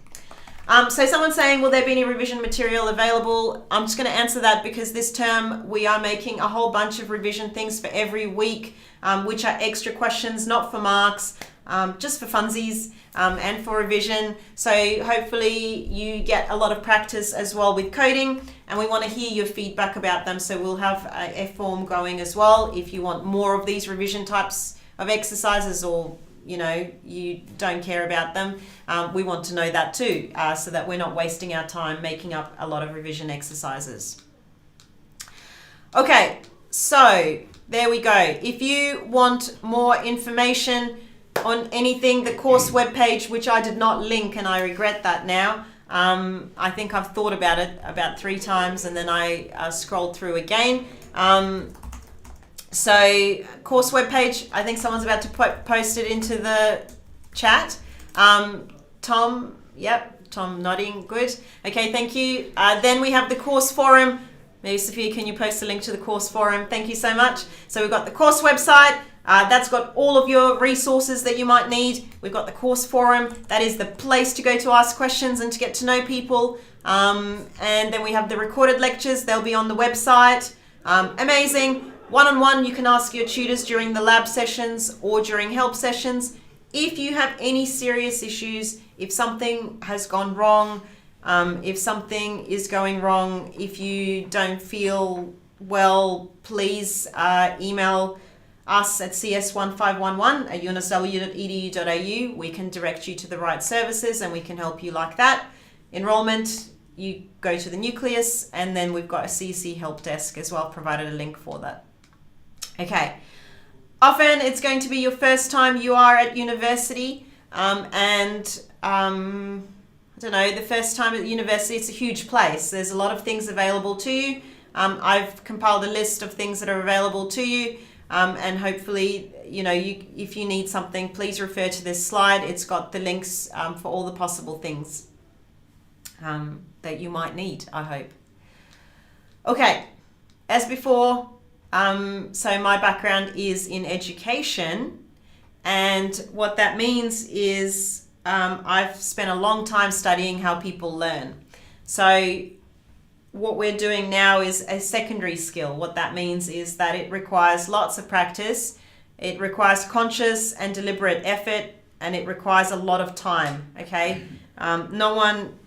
So someone's saying, will there be any revision material available? I'm just going to answer that because this term we are making a whole bunch of revision things for every week, which are extra questions, not for marks, just for funsies and for revision. So hopefully you get a lot of practice as well with coding, and we want to hear your feedback about them. So we'll have a form going as well if you want more of these revision types of exercises, or you don't care about them. We want to know that too, so that we're not wasting our time making up a lot of revision exercises. Okay, so there we go. If you want more information on anything, the course webpage, which I did not link, and I regret that now. I think I've thought about it about 3 times, and then I scrolled through again. So course webpage, I think someone's about to post it into the chat. Tom, yep, Tom nodding, good. Okay, thank you. Then we have the course forum. Maybe Sophia, can you post a link to the course forum? Thank you so much. So we've got the course website. That's got all of your resources that you might need. We've got the course forum. That is the place to go to ask questions and to get to know people. And then we have the recorded lectures. They'll be on the website. Amazing. One-on-one, you can ask your tutors during the lab sessions or during help sessions. If you have any serious issues, if something has gone wrong, if something is going wrong, if you don't feel well, please email us at cs1511@unisw.edu.au. We can direct you to the right services and we can help you like that. Enrollment, you go to the nucleus, and then we've got a CC help desk as well, provided a link for that. Okay, often it's going to be your first time you are at university, and I don't know, the first time at university, it's a huge place. There's a lot of things available to you. I've compiled a list of things that are available to you. And hopefully, if you need something, please refer to this slide. It's got the links for all the possible things that you might need, I hope. Okay, as before, So my background is in education, and what that means is I've spent a long time studying how people learn. So what we're doing now is a secondary skill. What that means is that it requires lots of practice, it requires conscious and deliberate effort, and it requires a lot of time, okay? No one,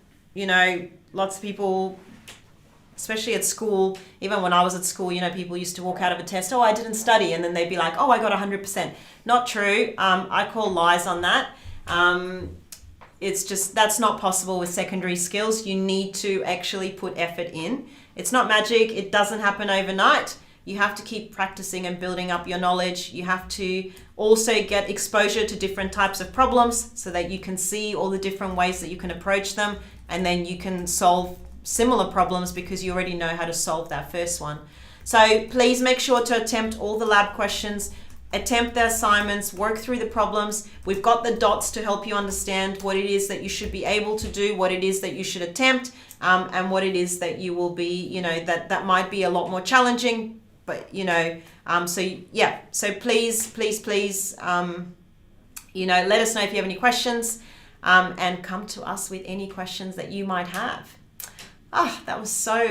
lots of people, especially at school, even when I was at school, people used to walk out of a test, oh, I didn't study, and then they'd be like, oh, I got 100%. Not true. I call lies on that. It's just, that's not possible with secondary skills. You need to actually put effort in. It's not magic. It doesn't happen overnight. You have to keep practicing and building up your knowledge. You have to also get exposure to different types of problems so that you can see all the different ways that you can approach them, and then you can solve similar problems because you already know how to solve that first one. So please make sure to attempt all the lab questions, attempt the assignments, work through the problems. We've got the dots to help you understand what it is that you should be able to do, what it is that you should attempt, and what it is that you will be, that might be a lot more challenging. But, so please, let us know if you have any questions, and come to us with any questions that you might have. That was so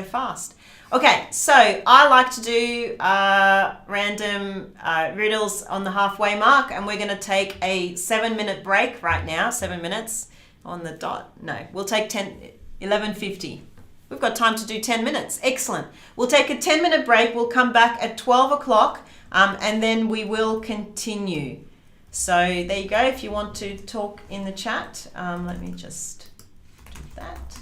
fast. Okay, so I like to do random riddles on the halfway mark, and we're going to take a 7-minute break right now. 7 minutes on the dot. No, we'll take 11:50. We've got time to do 10 minutes. Excellent. We'll take a 10-minute break. We'll come back at 12 o'clock, and then we will continue. So there you go. If you want to talk in the chat, let me just do that.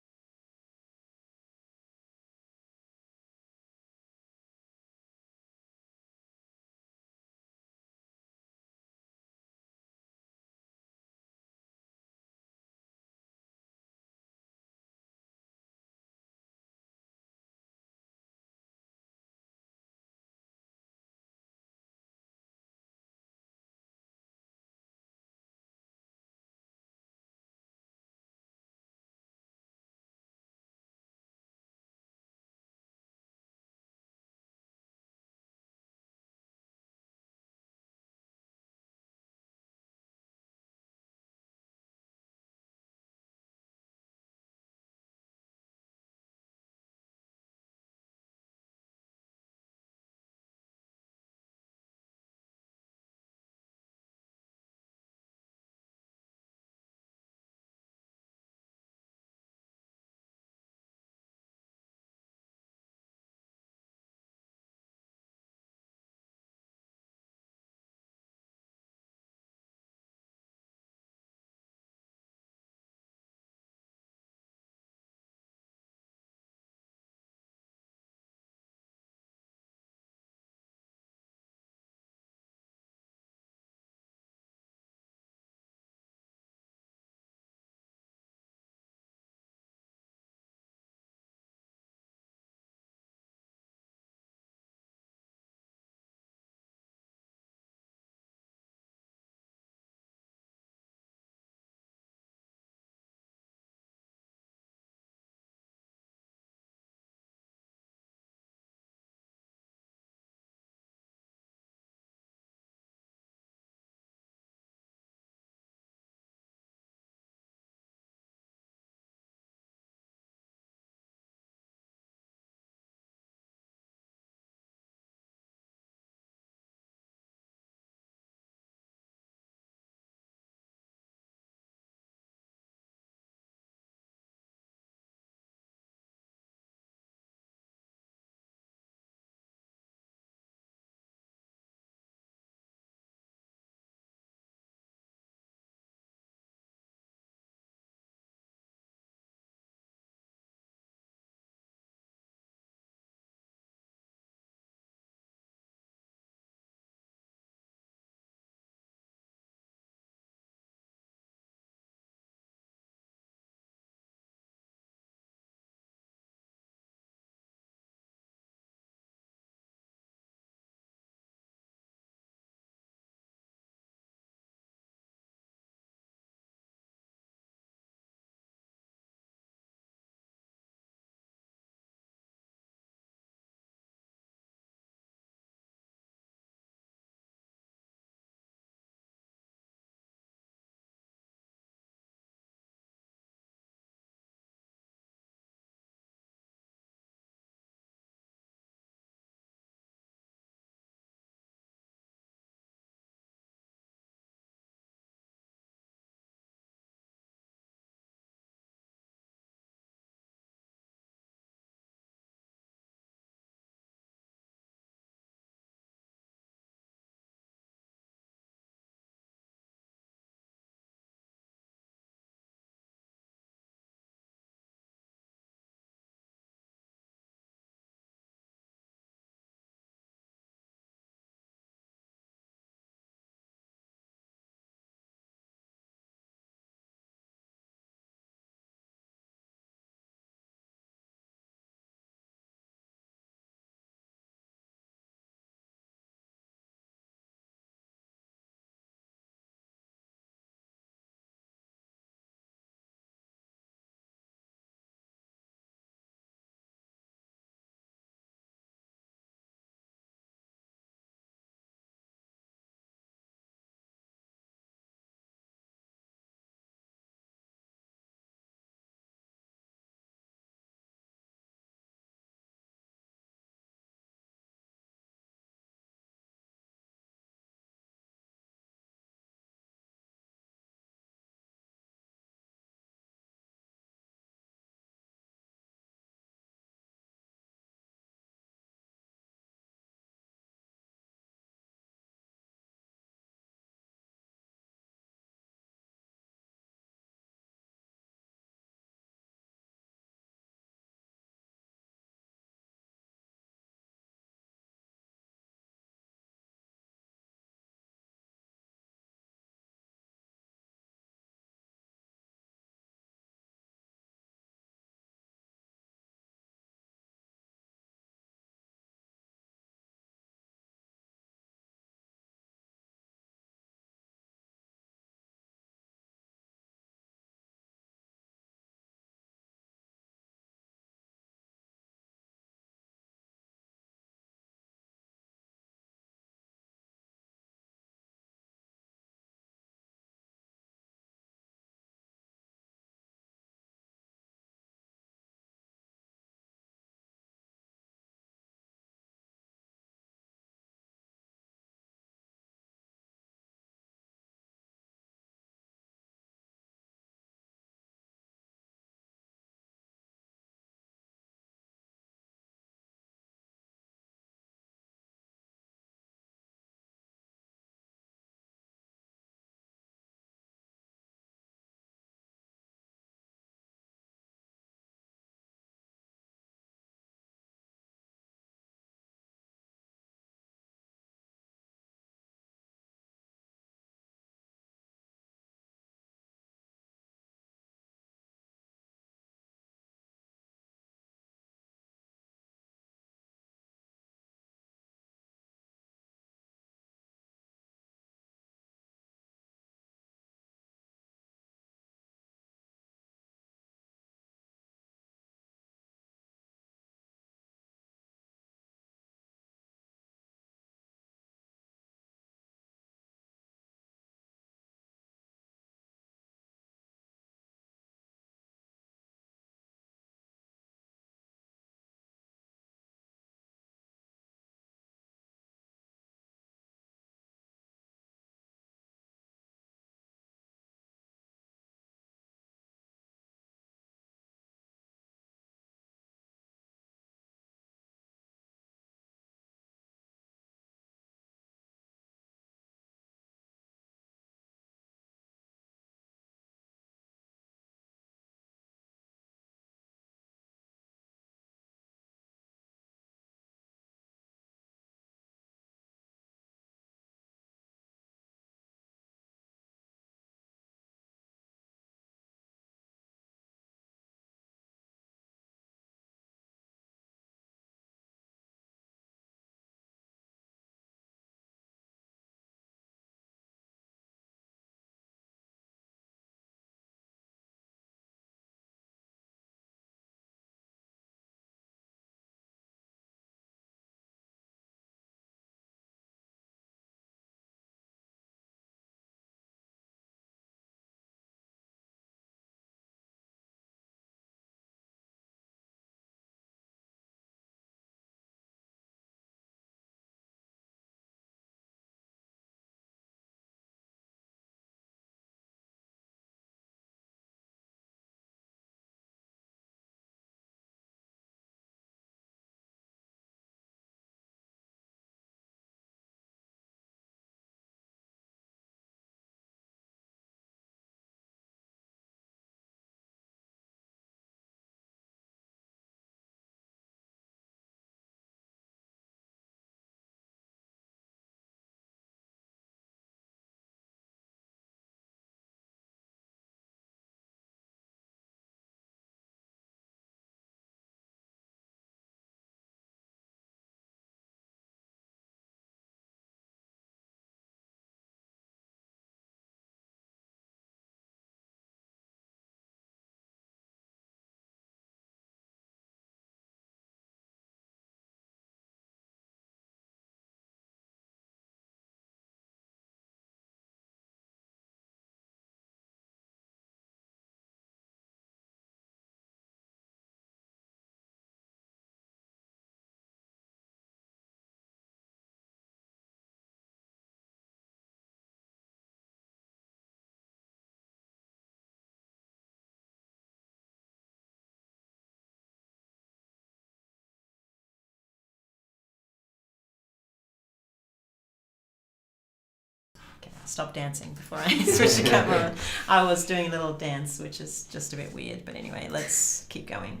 stop dancing before I switch the camera on. I was doing a little dance, which is just a bit weird. But anyway, let's keep going.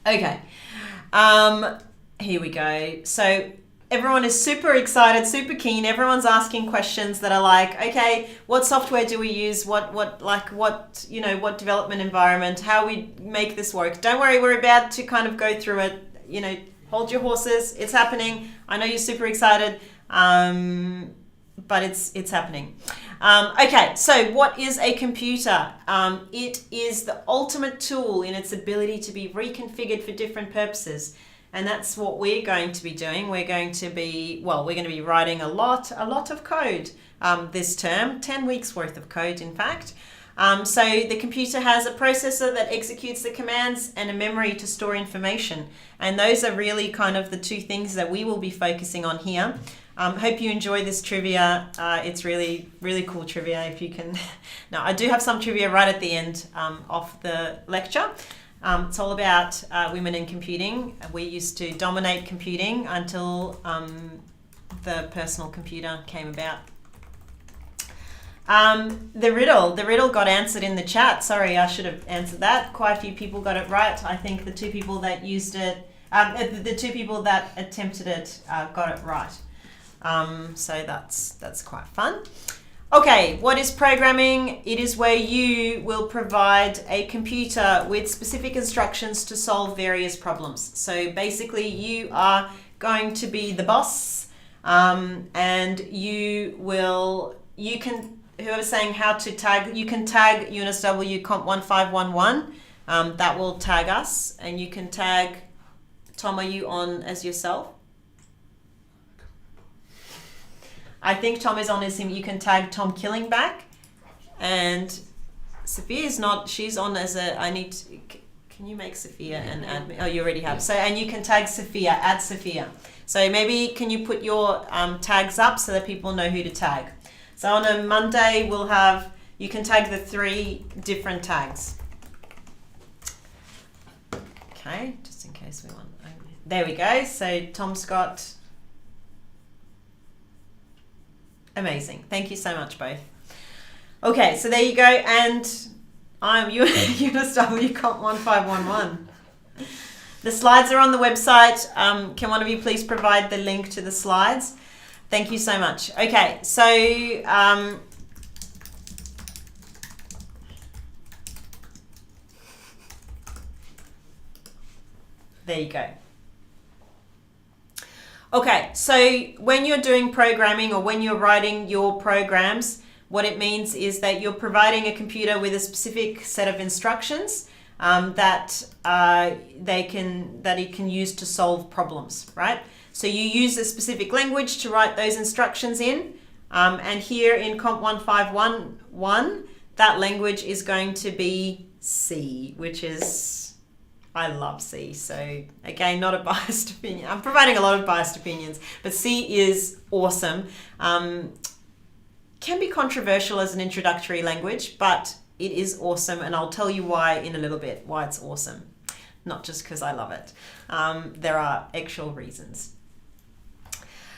Okay. Here we go. So everyone is super excited, super keen. Everyone's asking questions that are like, okay, what software do we use? What development environment? How we make this work? Don't worry, we're about to kind of go through it. Hold your horses. It's happening. I know you're super excited, but it's happening. Okay, so what is a computer? It is the ultimate tool in its ability to be reconfigured for different purposes. And that's what we're going to be doing. We're going to be writing a lot of code this term, 10 weeks worth of code, in fact. So the computer has a processor that executes the commands and a memory to store information. And those are really kind of the two things that we will be focusing on here. Hope you enjoy this trivia. It's really, really cool trivia if you can. Now, I do have some trivia right at the end of the lecture. It's all about women in computing. We used to dominate computing until the personal computer came about. The riddle got answered in the chat. Sorry, I should have answered that. Quite a few people got it right. I think the two people that used it, the two people that attempted it got it right. So that's quite fun. Okay, what is programming? It is where you will provide a computer with specific instructions to solve various problems. So basically you are going to be the boss, and whoever's saying how to tag, you can tag UNSW COMP1511, that will tag us, and you can tag, Tom, are you on as yourself? I think Tom is on as him. You can tag Tom Killingback, and Sophia's not. She's on as a. Can you make Sophia and add me? Oh, you already have. So, and you can tag Sophia. Add Sophia. So maybe can you put your tags up so that people know who to tag? So on a Monday you can tag the 3 different tags. Okay, just in case we want. There we go. So Tom's got. Amazing. Thank you so much, both. Okay, so there you go. And I'm UNSW COMP1511. The slides are on the website. Can one of you please provide the link to the slides? Thank you so much. Okay, so there you go. Okay, so when you're doing programming or when you're writing your programs, what it means is that you're providing a computer with a specific set of instructions that it can use to solve problems, right? So you use a specific language to write those instructions in, and here in COMP1511, that language is going to be C, which is... I love C. So again, not a biased opinion. I'm providing a lot of biased opinions, but C is awesome. Can be controversial as an introductory language, but it is awesome. And I'll tell you why in a little bit, why it's awesome. Not just because I love it. There are actual reasons.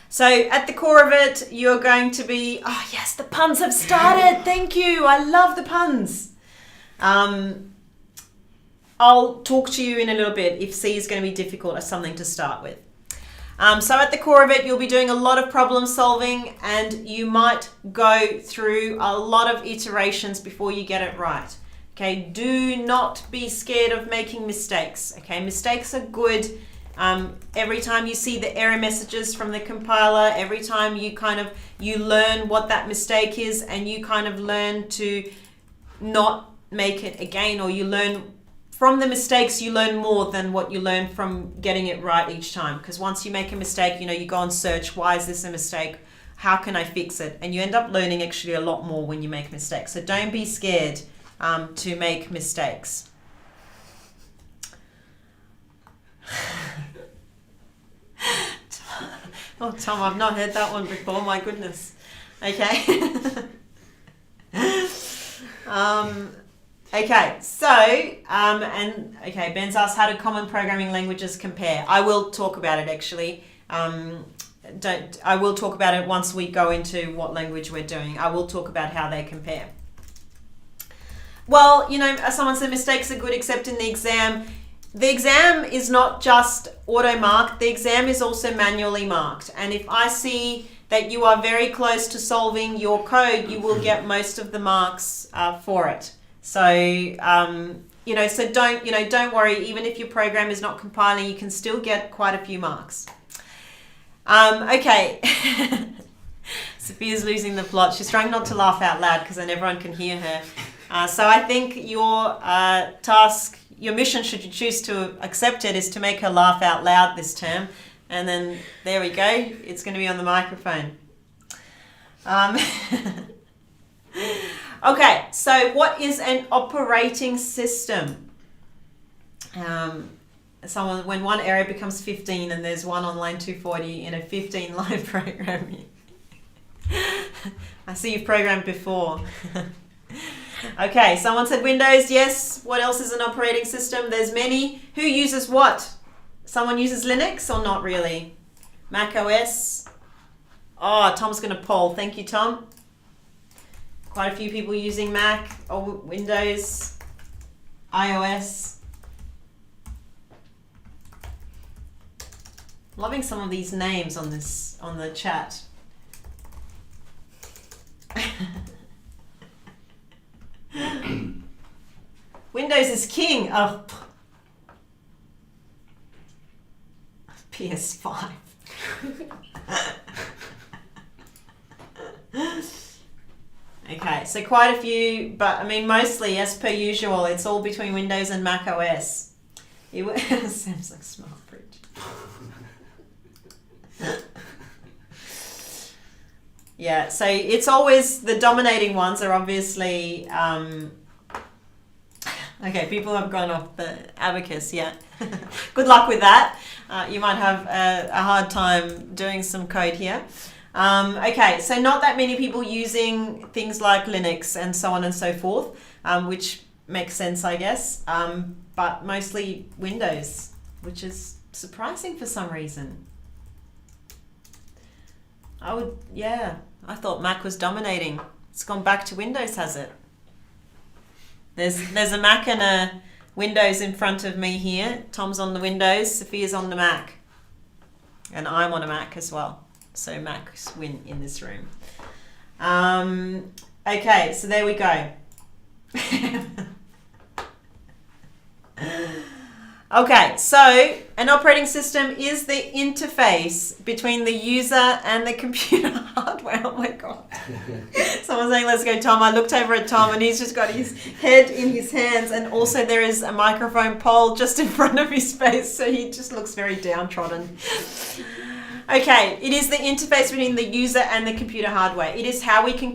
So at the core of it, you're going to be, oh yes, the puns have started. Thank you. I love the puns. I'll talk to you in a little bit if C is going to be difficult as something to start with. So at the core of it, you'll be doing a lot of problem solving, and you might go through a lot of iterations before you get it right. Okay, do not be scared of making mistakes. Okay, mistakes are good. Every time you see the error messages from the compiler, every time you learn what that mistake is, and you kind of learn to not make it again, or you learn from the mistakes, you learn more than what you learn from getting it right each time. Because once you make a mistake, you go and search, why is this a mistake? How can I fix it? And you end up learning actually a lot more when you make mistakes. So don't be scared to make mistakes. Oh, Tom, I've not heard that one before. My goodness. Okay. Okay, so, Ben's asked, how do common programming languages compare? I will talk about it actually. I will talk about it once we go into what language we're doing. I will talk about how they compare. Well, as someone said, mistakes are good except in the exam. The exam is not just auto marked, the exam is also manually marked. And if I see that you are very close to solving your code, you will get most of the marks for it. So, so don't worry, even if your program is not compiling, you can still get quite a few marks. Okay. Sophia's losing the plot. She's trying not to laugh out loud because then everyone can hear her. So I think your task, your mission, should you choose to accept it, is to make her laugh out loud this term. And then there we go. It's going to be on the microphone. Okay, so what is an operating system? When one area becomes 15 and there's one on line 240 in a 15-line program. I see you've programmed before. Okay, someone said Windows. Yes. What else is an operating system? There's many. Who uses what? Someone uses Linux or not really? Mac OS. Oh, Tom's going to poll. Thank you, Tom. Quite a few people using Mac or Windows, iOS. Loving some of these names on the chat. Windows is king. Oh, PS5. Okay, so quite a few, but I mean mostly, as per usual, it's all between Windows and Mac OS. Sounds like smart fridge. Yeah, so it's always the dominating ones are obviously okay, people have gone off the abacus. Yeah. Good luck with that. You might have a hard time doing some code here. Okay, so not that many people using things like Linux and so on and so forth, which makes sense, I guess, but mostly Windows, which is surprising for some reason. I thought Mac was dominating. It's gone back to Windows, has it? There's a Mac and a Windows in front of me here. Tom's on the Windows, Sophia's on the Mac. And I'm on a Mac as well. So Macs win in this room. Okay, so there we go. Okay, so an operating system is the interface between the user and the computer hardware. Oh my God. Someone's saying, let's go, Tom. I looked over at Tom and he's just got his head in his hands, and also there is a microphone pole just in front of his face, so he just looks very downtrodden. Okay, it is the interface between the user and the computer hardware. It is how we can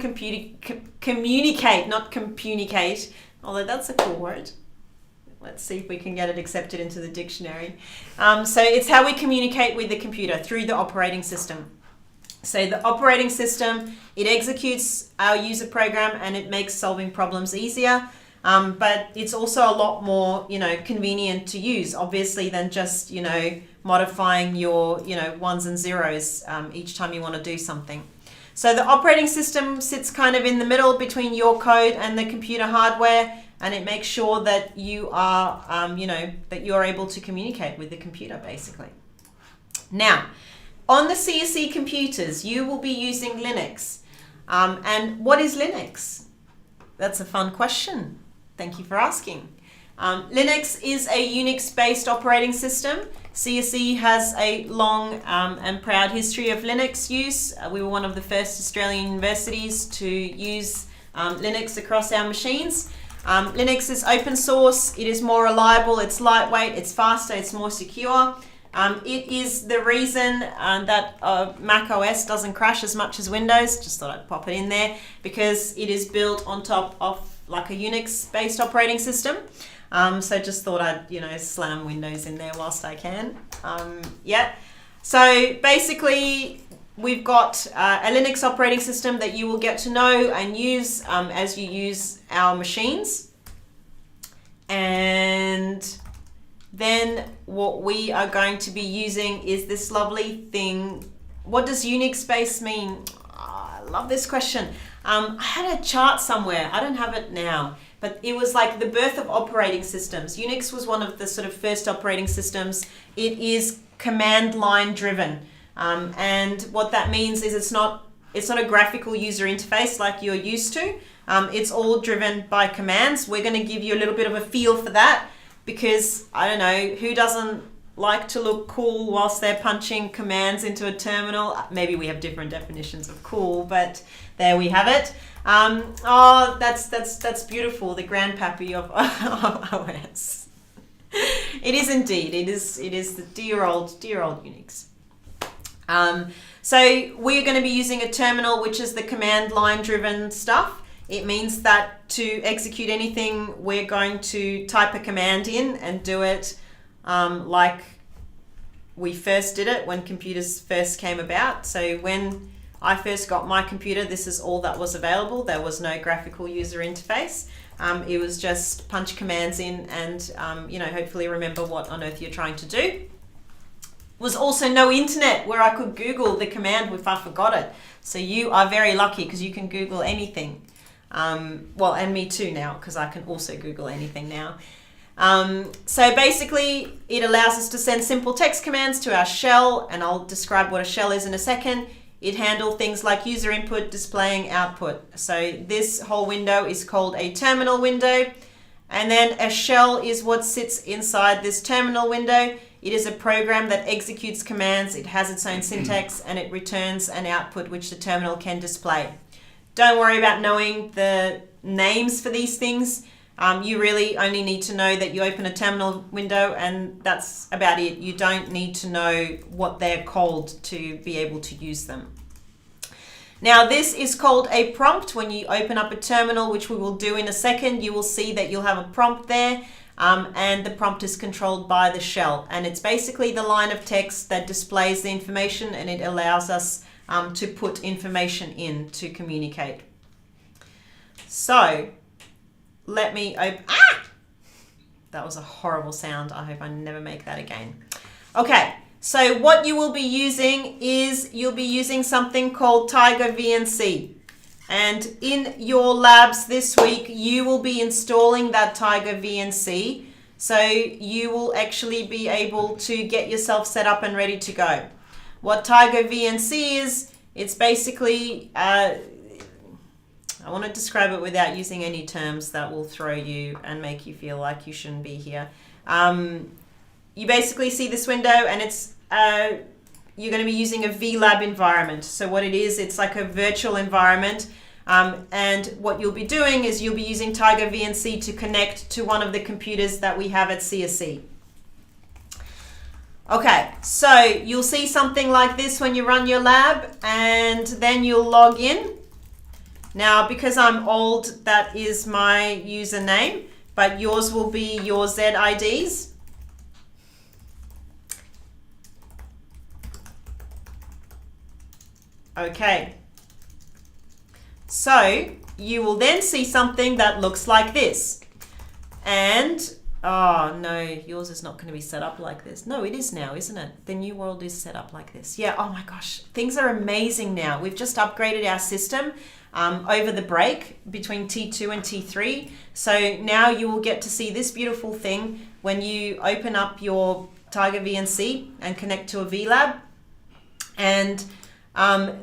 communicate, not communicate, although that's a cool word. Let's see if we can get it accepted into the dictionary. So it's how we communicate with the computer through the operating system. So the operating system, it executes our user program and it makes solving problems easier. But it's also a lot more, convenient to use, obviously, than just, modifying your, ones and zeros each time you want to do something. So the operating system sits kind of in the middle between your code and the computer hardware, and it makes sure that you are, that you're able to communicate with the computer, basically. Now, on the CSE computers, you will be using Linux. And what is Linux? That's a fun question. Thank you for asking. Linux is a Unix-based operating system. CSE has a long and proud history of Linux use. We were one of the first Australian universities to use Linux across our machines. Linux is open source, it is more reliable, it's lightweight, it's faster, it's more secure. It is the reason that Mac OS doesn't crash as much as Windows. Just thought I'd pop it in there because it is built on top of like a Unix-based operating system. So just thought I'd, slam Windows in there whilst I can. So basically, we've got a Linux operating system that you will get to know and use as you use our machines. And then what we are going to be using is this lovely thing what does Unix base mean? Oh, I love this question. I had a chart somewhere. I don't have it now, but it was like the birth of operating systems. Unix was one of the sort of first operating systems. It is command line driven, and what that means is it's not a graphical user interface like you're used to. It's all driven by commands. We're going to give you a little bit of a feel for that because I don't know who doesn't like to look cool whilst they're punching commands into a terminal. Maybe we have different definitions of cool, but there we have it. Oh, that's beautiful. The grandpappy of OS. It is indeed. It is the dear old Unix. So we're going to be using a terminal, which is the command line driven stuff. It means that to execute anything, we're going to type a command in and do it like we first did it when computers first came about. So when I first got my computer, this is all that was available. There was no graphical user interface. It was just punch commands in and hopefully remember what on earth you're trying to do. Was also no internet where I could Google the command if I forgot it. So you are very lucky because you can Google anything. And me too now because I can also Google anything now. So basically it allows us to send simple text commands to our shell, and I'll describe what a shell is in a second. It handles things like user input, displaying output. So this whole window is called a terminal window, and then a shell is what sits inside this terminal window. It is a program that executes commands, it has its own syntax, and it returns an output which the terminal can display. Don't worry about knowing the names for these things. You really only need to know that you open a terminal window and that's about it. You don't need to know what they're called to be able to use them. Now this is called a prompt. When you open up a terminal, which we will do in a second, you will see that you'll have a prompt there, and the prompt is controlled by the shell. And it's basically the line of text that displays the information, and it allows us to put information in to communicate. So let me open. That was a horrible sound. I hope I never make that again. Okay, so what you will be using is you'll be using something called Tiger VNC. And in your labs this week, you will be installing that Tiger VNC. So you will actually be able to get yourself set up and ready to go. What Tiger VNC is, it's basically, I want to describe it without using any terms that will throw you and make you feel like you shouldn't be here. You basically see this window and it's, you're going to be using a VLab environment. So what it is, it's like a virtual environment. And what you'll be doing is you'll be using Tiger VNC to connect to one of the computers that we have at CSC. Okay, so you'll see something like this when you run your lab, and then you'll log in. Now, because I'm old, that is my username, but yours will be your ZIDs. Okay, so you will then see something that looks like this. And oh no, yours is not going to be set up like this. No, it is now, isn't it? The new world is set up like this. Yeah, oh my gosh, things are amazing now. We've just upgraded our system over the break between T2 and T3. So now you will get to see this beautiful thing when you open up your Tiger VNC and connect to a VLab. And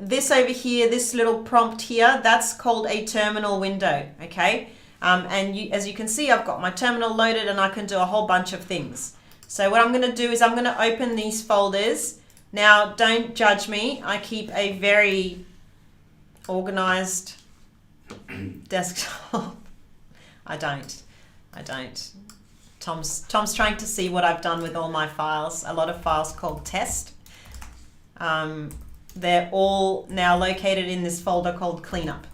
this over here, this little prompt here, that's called a terminal window, okay? And as you can see, I've got my terminal loaded and I can do a whole bunch of things. So what I'm going to do is I'm going to open these folders. Now, don't judge me. I keep a very organized desktop. I don't. Tom's trying to see what I've done with all my files. A lot of files called test. They're all now located in this folder called cleanup.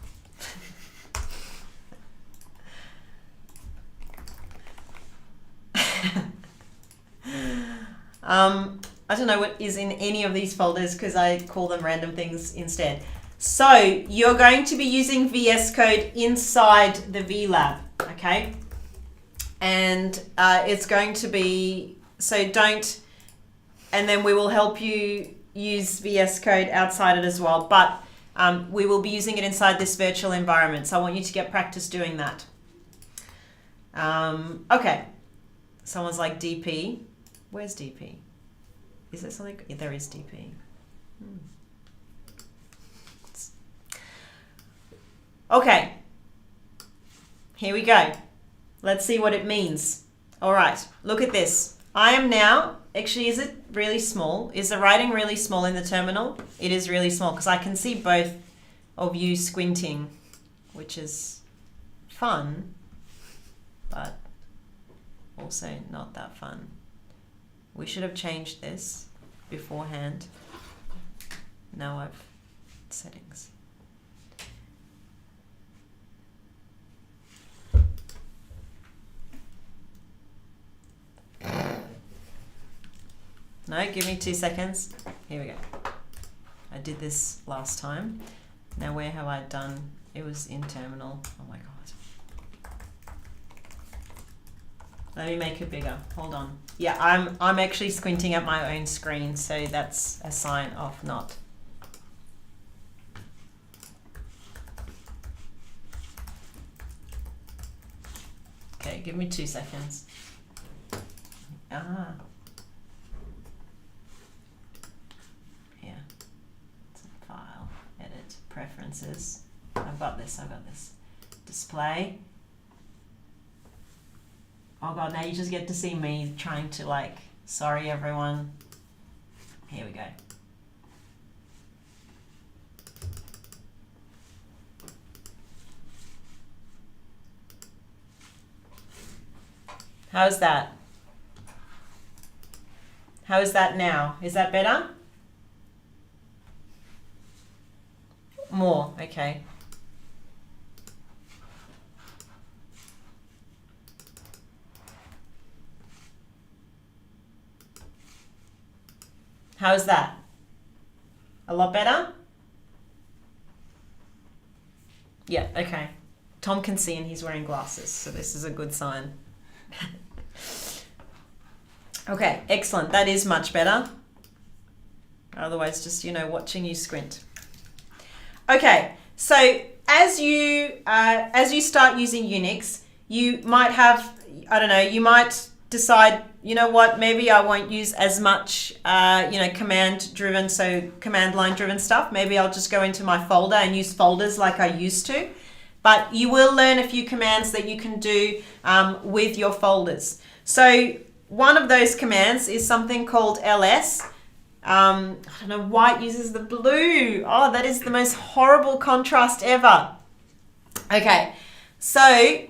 I don't know what is in any of these folders because I call them random things instead. So you're going to be using VS Code inside the VLab, okay? And it's going to be, so don't, and then we will help you, use VS Code outside it as well, but we will be using it inside this virtual environment. So I want you to get practice doing that. Okay. Someone's like DP. Where's DP? Is there something? Yeah, there is DP. Okay. Here we go. Let's see what it means. All right. Look at this. I am now, actually, is it really small? Is the writing really small in the terminal? It is really small because I can see both of you squinting, which is fun, but also not that fun. We should have changed this beforehand. Now I've settings. No, give me 2 seconds. Here we go. I did this last time. Now where have I done? It was in terminal. Oh my God. Let me make it bigger. Hold on. Yeah, I'm actually squinting at my own screen, so that's a sign of not. Okay, give me 2 seconds. Ah. Yeah. File, edit, preferences. I've got this. Display. Oh God, now you just get to see me trying to like, sorry everyone. Here we go. How's that? How is that now? Is that better? More, okay. How's that? A lot better? Yeah, okay. Tom can see and he's wearing glasses, so this is a good sign. Okay, excellent. That is much better. Otherwise, just, watching you squint. Okay, so as you start using Unix, you might have, you might decide, maybe I won't use as much, command-driven, so command line-driven stuff. Maybe I'll just go into my folder and use folders like I used to. But you will learn a few commands that you can do with your folders. So one of those commands is something called ls. I don't know why it uses the blue. Oh, that is the most horrible contrast ever. Okay, so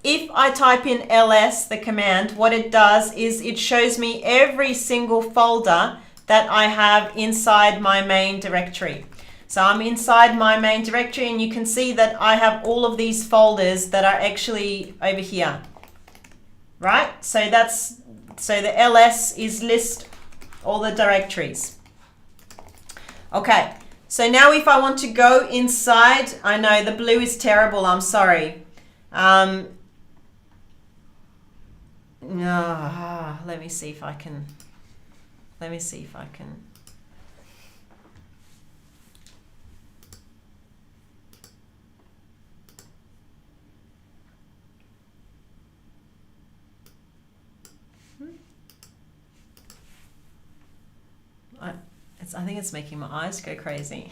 if I type in ls, the command, what it does is it shows me every single folder that I have inside my main directory. So I'm inside my main directory and you can see that I have all of these folders that are actually over here, right? So the ls is list all the directories. Okay, so now if I want to go inside, I know the blue is terrible, I'm sorry. Let me see if I can. I think it's making my eyes go crazy.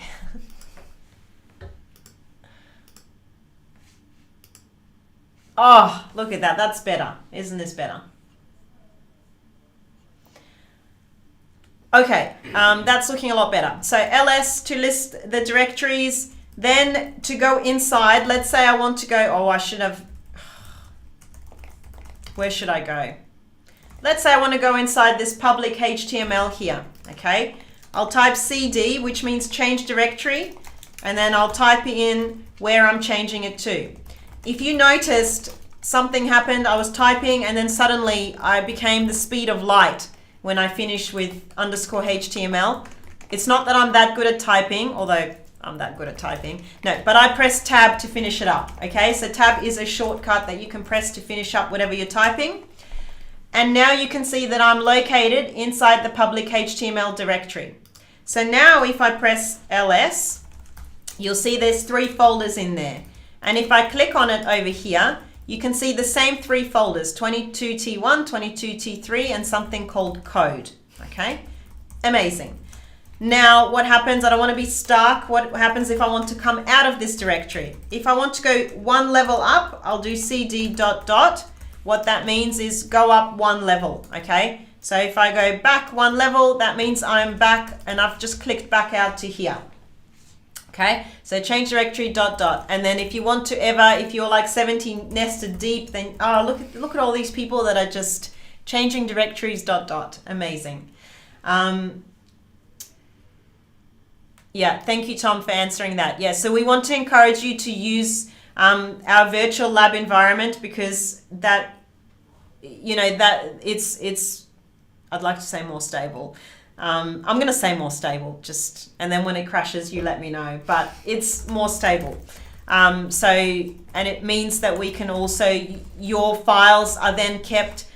Oh, look at that. That's better. Isn't this better? Okay, that's looking a lot better. So ls to list the directories, then to go inside, let's say I want to go, where should I go? Let's say I want to go inside this public HTML here, okay? I'll type cd, which means change directory, and then I'll type in where I'm changing it to. If you noticed, something happened, I was typing and then suddenly I became the speed of light when I finished with _HTML. It's not that I'm that good at typing, although I'm that good at typing. No, but I press tab to finish it up, okay? So tab is a shortcut that you can press to finish up whatever you're typing. And now you can see that I'm located inside the public HTML directory. So now if I press LS, you'll see there's 3 folders in there. And if I click on it over here, you can see the same 3 folders, 22T1, 22T3, and something called code, okay? Amazing. Now, what happens, I don't want to be stuck. What happens if I want to come out of this directory? If I want to go 1 level up, I'll do cd ... What that means is go up 1 level, okay? So if I go back 1 level, that means I'm back and I've just clicked back out to here. Okay, so change directory ... And then if you want to if you're like 17 nested deep, then look at all these people that are just changing directories ... Amazing. Yeah, thank you, Tom, for answering that. Yeah, so we want to encourage you to use our virtual lab environment, because that, that it's I'd like to say more stable. I'm going to say more stable, and then when it crashes, you let me know, but it's more stable. And it means that we can also, your files are then kept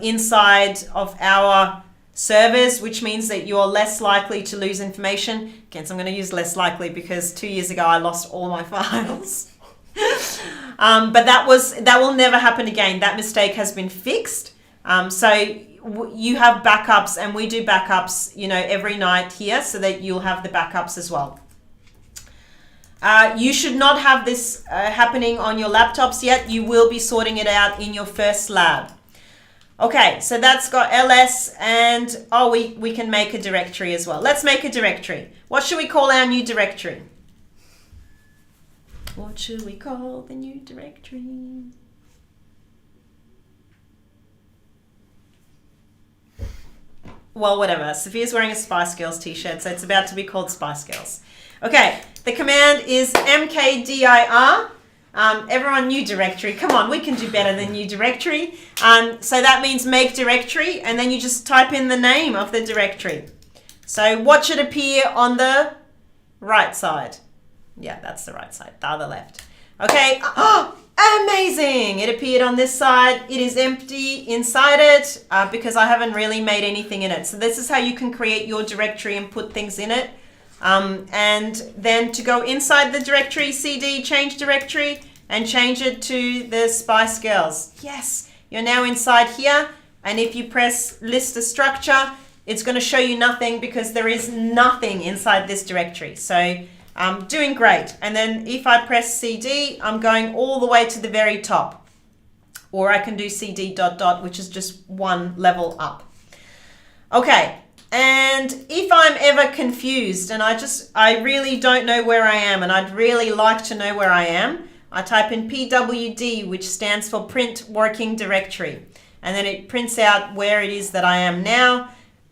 inside of our servers, which means that you're less likely to lose information. Again, so I'm going to use less likely because 2 years ago I lost all my files. But that will never happen again. That mistake has been fixed. So you have backups, and we do backups, every night here, so that you'll have the backups as well. You should not have this happening on your laptops yet. You will be sorting it out in your first lab. Okay, so that's got ls, and we can make a directory as well. Let's make a directory. What should we call our new directory? What should we call the new directory? Well, whatever. Sophia's wearing a Spice Girls t-shirt, so it's about to be called Spice Girls. Okay, the command is mkdir. Everyone, new directory. Come on, we can do better than new directory. So that means make directory, and then you just type in the name of the directory. So what should appear on the right side? Yeah, that's the right side, the other left. Okay, amazing! It appeared on this side. It is empty inside it because I haven't really made anything in it. So this is how you can create your directory and put things in it. And then to go inside the directory, cd change directory and change it to the Spice Girls. Yes, you're now inside here. And if you press list a structure, it's going to show you nothing because there is nothing inside this directory. So I'm doing great. And then if I press cd, I'm going all the way to the very top. Or I can do cd ... which is just 1 level up. Okay. And if I'm ever confused and I really don't know where I am, and I'd really like to know where I am, I type in pwd, which stands for print working directory. And then it prints out where it is that I am now.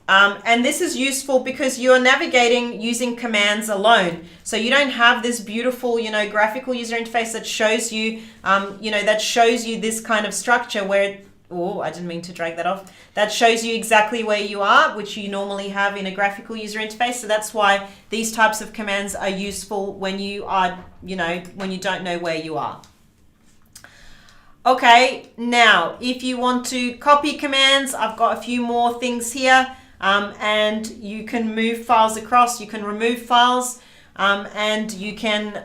And this is useful because you're navigating using commands alone. So you don't have this beautiful, graphical user interface that shows you, that shows you this kind of structure where I didn't mean to drag that off. That shows you exactly where you are, which you normally have in a graphical user interface. So that's why these types of commands are useful when you are, when you don't know where you are. Okay, now if you want to copy commands, I've got a few more things here. And you can move files across, you can remove files, and you can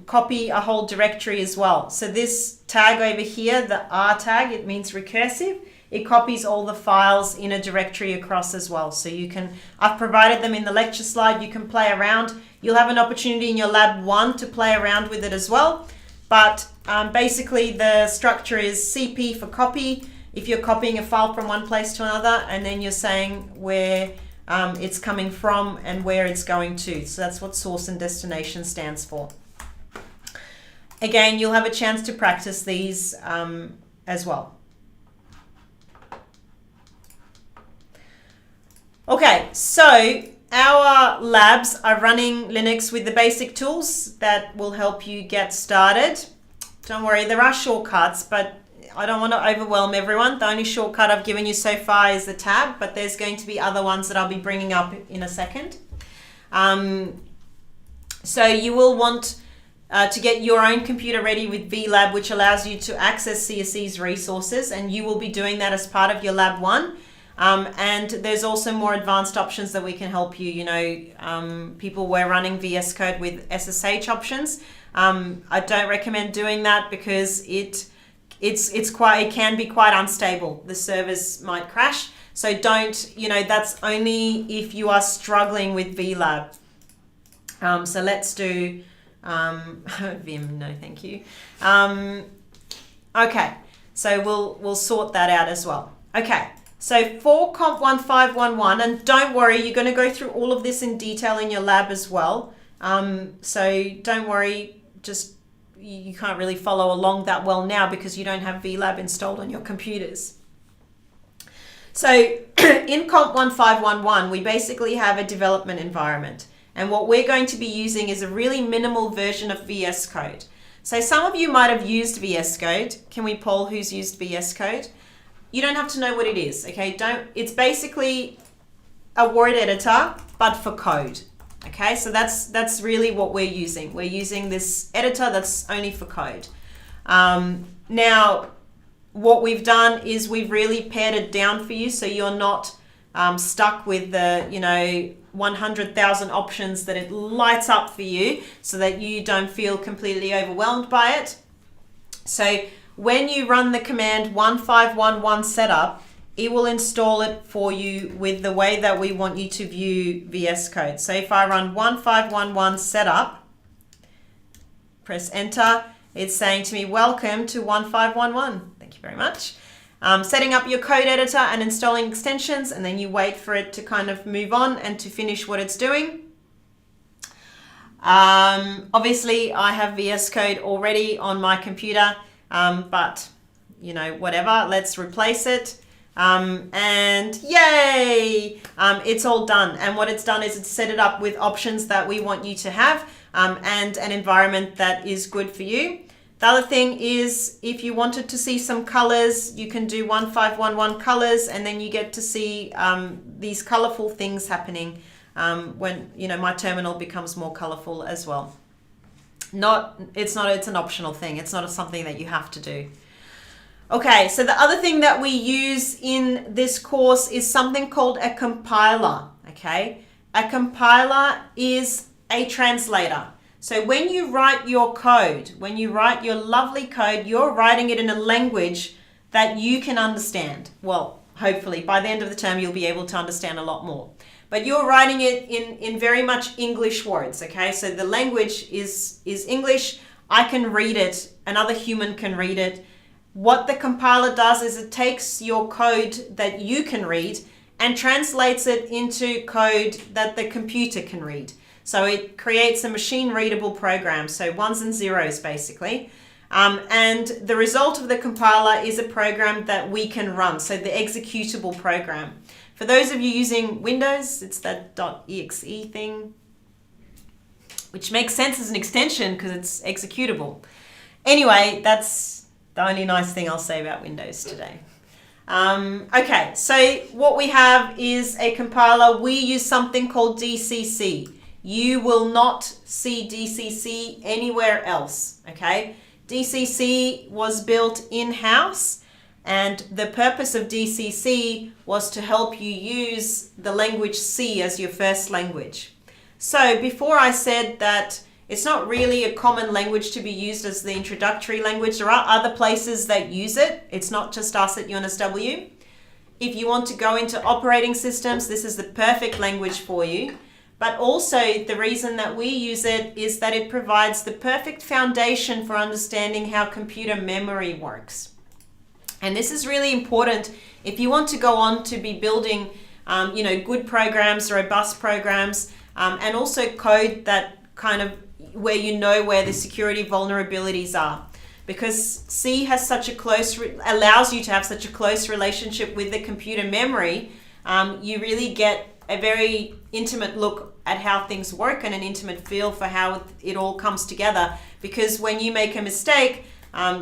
copy a whole directory as well. So this tag over here, the R tag, it means recursive. It copies all the files in a directory across as well. So you can, I've provided them in the lecture slide, you can play around. You'll have an opportunity in your lab 1 to play around with it as well. But basically the structure is CP for copy. If you're copying a file from one place to another, and then you're saying where it's coming from and where it's going to. So that's what source and destination stands for. Again, you'll have a chance to practice these as well. Okay, so our labs are running Linux with the basic tools that will help you get started. Don't worry, there are shortcuts, but I don't want to overwhelm everyone. The only shortcut I've given you so far is the tab, but there's going to be other ones that I'll be bringing up in a second. So you will want to get your own computer ready with VLab, which allows you to access CSE's resources, and you will be doing that as part of your Lab 1. And there's also more advanced options that we can help you. People were running VS Code with SSH options. I don't recommend doing that because it can be quite unstable. The servers might crash. So that's only if you are struggling with VLab. So let's do Vim, no thank you. Okay, so we'll sort that out as well. Okay, so for COMP1511, and don't worry, you're going to go through all of this in detail in your lab as well. So don't worry, just you can't really follow along that well now because you don't have VLab installed on your computers. So in COMP1511, we basically have a development environment. And what we're going to be using is a really minimal version of VS Code. So some of you might have used VS Code. Can we poll who's used VS Code? You don't have to know what it is, okay? It's basically a word editor, but for code. Okay, so that's really what we're using. We're using this editor that's only for code. Now, what we've done is we've really pared it down for you so you're not stuck with the 100,000 options that it lights up for you, so that you don't feel completely overwhelmed by it. So when you run the command 1511 setup, it will install it for you with the way that we want you to view VS Code. So if I run 1511 setup, press enter, it's saying to me, welcome to 1511. Thank you very much. Setting up your code editor and installing extensions, and then you wait for it to kind of move on and to finish what it's doing. Obviously, I have VS Code already on my computer, but whatever, let's replace it. And yay, it's all done. And what it's done is it's set it up with options that we want you to have, and an environment that is good for you. The other thing is, if you wanted to see some colors, you can do 1511 colors, and then you get to see these colorful things happening when my terminal becomes more colorful as well. It's an optional thing. It's not something that you have to do. Okay, so the other thing that we use in this course is something called a compiler. Okay, a compiler is a translator. So when you write your code, when you write your lovely code, you're writing it in a language that you can understand. Well, hopefully by the end of the term, you'll be able to understand a lot more. But you're writing it in very much English words, okay? So the language is English. I can read it. Another human can read it. What the compiler does is it takes your code that you can read and translates it into code that the computer can read. So it creates a machine readable program, so ones and zeros basically. And the result of the compiler is a program that we can run, so the executable program. For those of you using Windows, it's that .exe thing, which makes sense as an extension because it's executable. Anyway, that's the only nice thing I'll say about Windows today. Okay, so what we have is a compiler. We use something called DCC. You will not see DCC anywhere else, okay? DCC was built in-house, and the purpose of DCC was to help you use the language C as your first language. So before I said that it's not really a common language to be used as the introductory language, there are other places that use it. It's not just us at UNSW. If you want to go into operating systems, this is the perfect language for you. But also the reason that we use it is that it provides the perfect foundation for understanding how computer memory works. And this is really important if you want to go on to be building good programs, robust programs, and also code that kind of where where the security vulnerabilities are. Because C has such a allows you to have such a close relationship with the computer memory, you really get a very intimate look at how things work and an intimate feel for how it all comes together. Because when you make a mistake,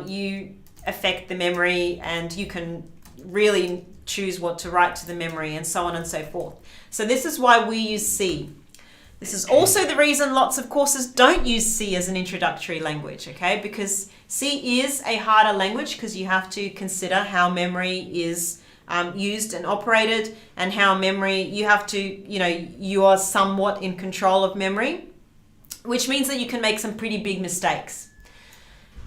you affect the memory and you can really choose what to write to the memory and so on and so forth. So this is why we use C. This is also the reason lots of courses don't use C as an introductory language, okay? Because C is a harder language because you have to consider how memory is used and operated, and how memory, you have to, you are somewhat in control of memory, which means that you can make some pretty big mistakes.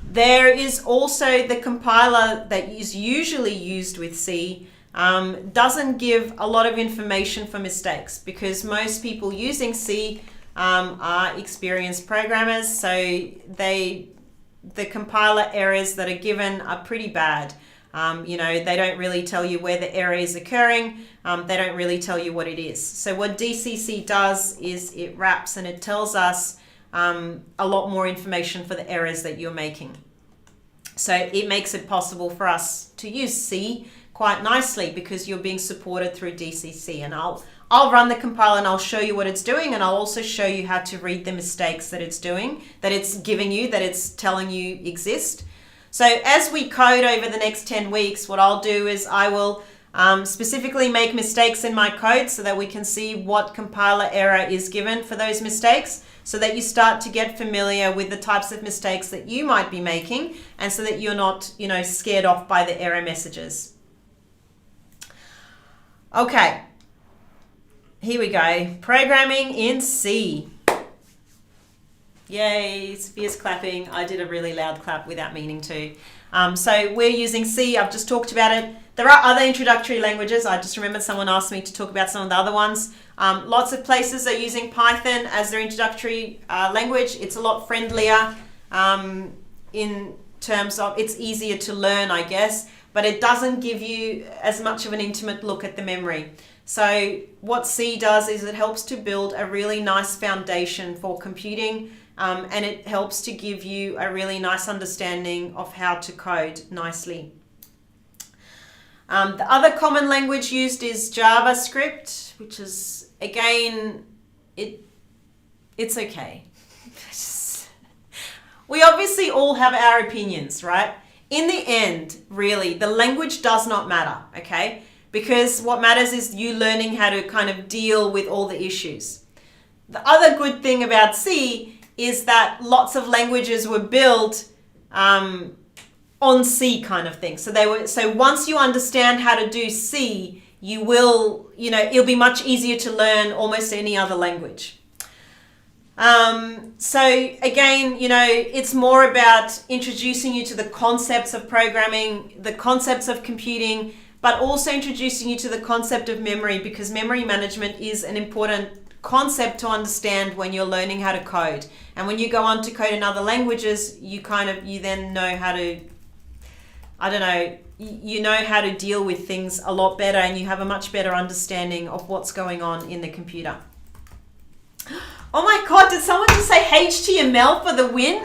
There is also the compiler that is usually used with C, doesn't give a lot of information for mistakes, because most people using C are experienced programmers, so the compiler errors that are given are pretty bad. They don't really tell you where the error is occurring. They don't really tell you what it is. So what DCC does is it wraps and it tells us a lot more information for the errors that you're making. So it makes it possible for us to use C quite nicely, because you're being supported through DCC. And I'll run the compiler and I'll show you what it's doing, and I'll also show you how to read the mistakes that it's doing, that it's giving you, that it's telling you exist. So as we code over the next 10 weeks, what I'll do is I will specifically make mistakes in my code so that we can see what compiler error is given for those mistakes, so that you start to get familiar with the types of mistakes that you might be making, and so that you're not, scared off by the error messages. Okay, here we go. Programming in C. Yay, Sophia's clapping. I did a really loud clap without meaning to. So we're using C. I've just talked about it. There are other introductory languages. I just remembered someone asked me to talk about some of the other ones. Lots of places are using Python as their introductory language. It's a lot friendlier in terms of, it's easier to learn, I guess, but it doesn't give you as much of an intimate look at the memory. So what C does is it helps to build a really nice foundation for computing, and it helps to give you a really nice understanding of how to code nicely. The other common language used is JavaScript, which is, again, it's okay. We obviously all have our opinions, right? In the end, really, the language does not matter, okay? Because what matters is you learning how to kind of deal with all the issues. The other good thing about C is that lots of languages were built on C kind of thing. So once you understand how to do C, you will, it'll be much easier to learn almost any other language. So again, it's more about introducing you to the concepts of programming, the concepts of computing, but also introducing you to the concept of memory, because memory management is an important concept to understand when you're learning how to code. And when you go on to code in other languages, you then know how to, you know how to deal with things a lot better, and you have a much better understanding of what's going on in the computer. Oh my God, did someone just say HTML for the win?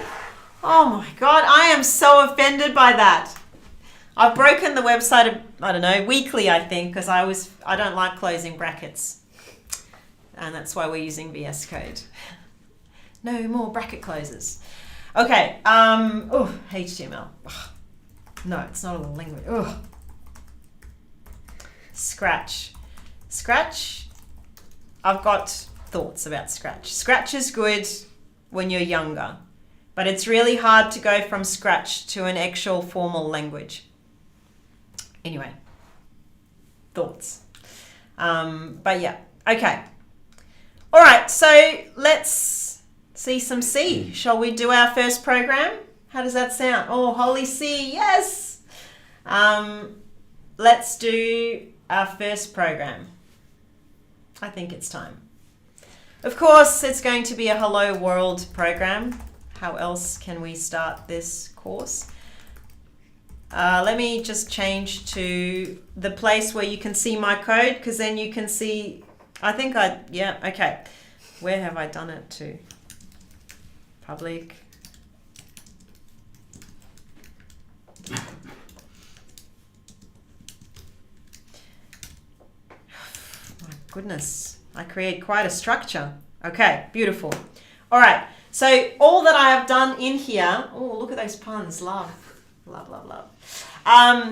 Oh my God, I am so offended by that. I've broken the website, weekly, I think, because I don't like closing brackets. And that's why we're using VS Code. No more bracket closes. Okay, HTML. Ugh. No, it's not a language. Ugh. Scratch. Scratch, I've got thoughts about Scratch. Scratch is good when you're younger, but it's really hard to go from Scratch to an actual formal language. Anyway, thoughts. But yeah, okay. All right, so let's see some C. Shall we do our first program? How does that sound? Oh, holy C, yes! Let's do our first program. I think it's time. Of course, it's going to be a Hello World program. How else can we start this course? Let me just change to the place where you can see my code, because then you can see, okay. Where have I done it to? Public. My goodness, I create quite a structure. Okay, beautiful. All right, so all that I have done in here, oh, look at those puns, love.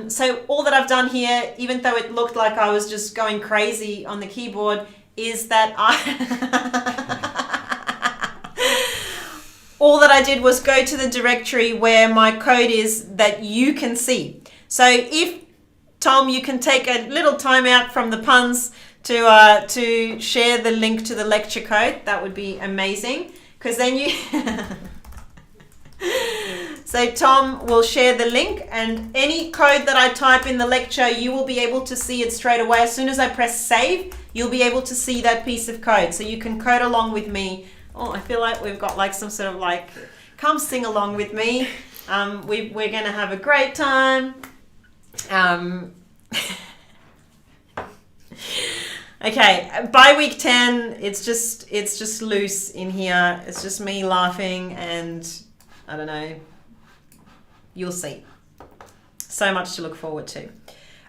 So all that I've done here, even though it looked like I was just going crazy on the keyboard, is that all that I did was go to the directory where my code is that you can see. So if Tom, you can take a little time out from the puns to share the link to the lecture code. That would be amazing, because then you so Tom will share the link, and any code that I type in the lecture, you will be able to see it straight away. As soon as I press save, you'll be able to see that piece of code, so you can code along with me. Oh, I feel like we've got like some sort of like, come sing along with me. We're going to have a great time. Okay, by week 10, it's just loose in here. It's just me laughing, and I don't know. You'll see. So much to look forward to.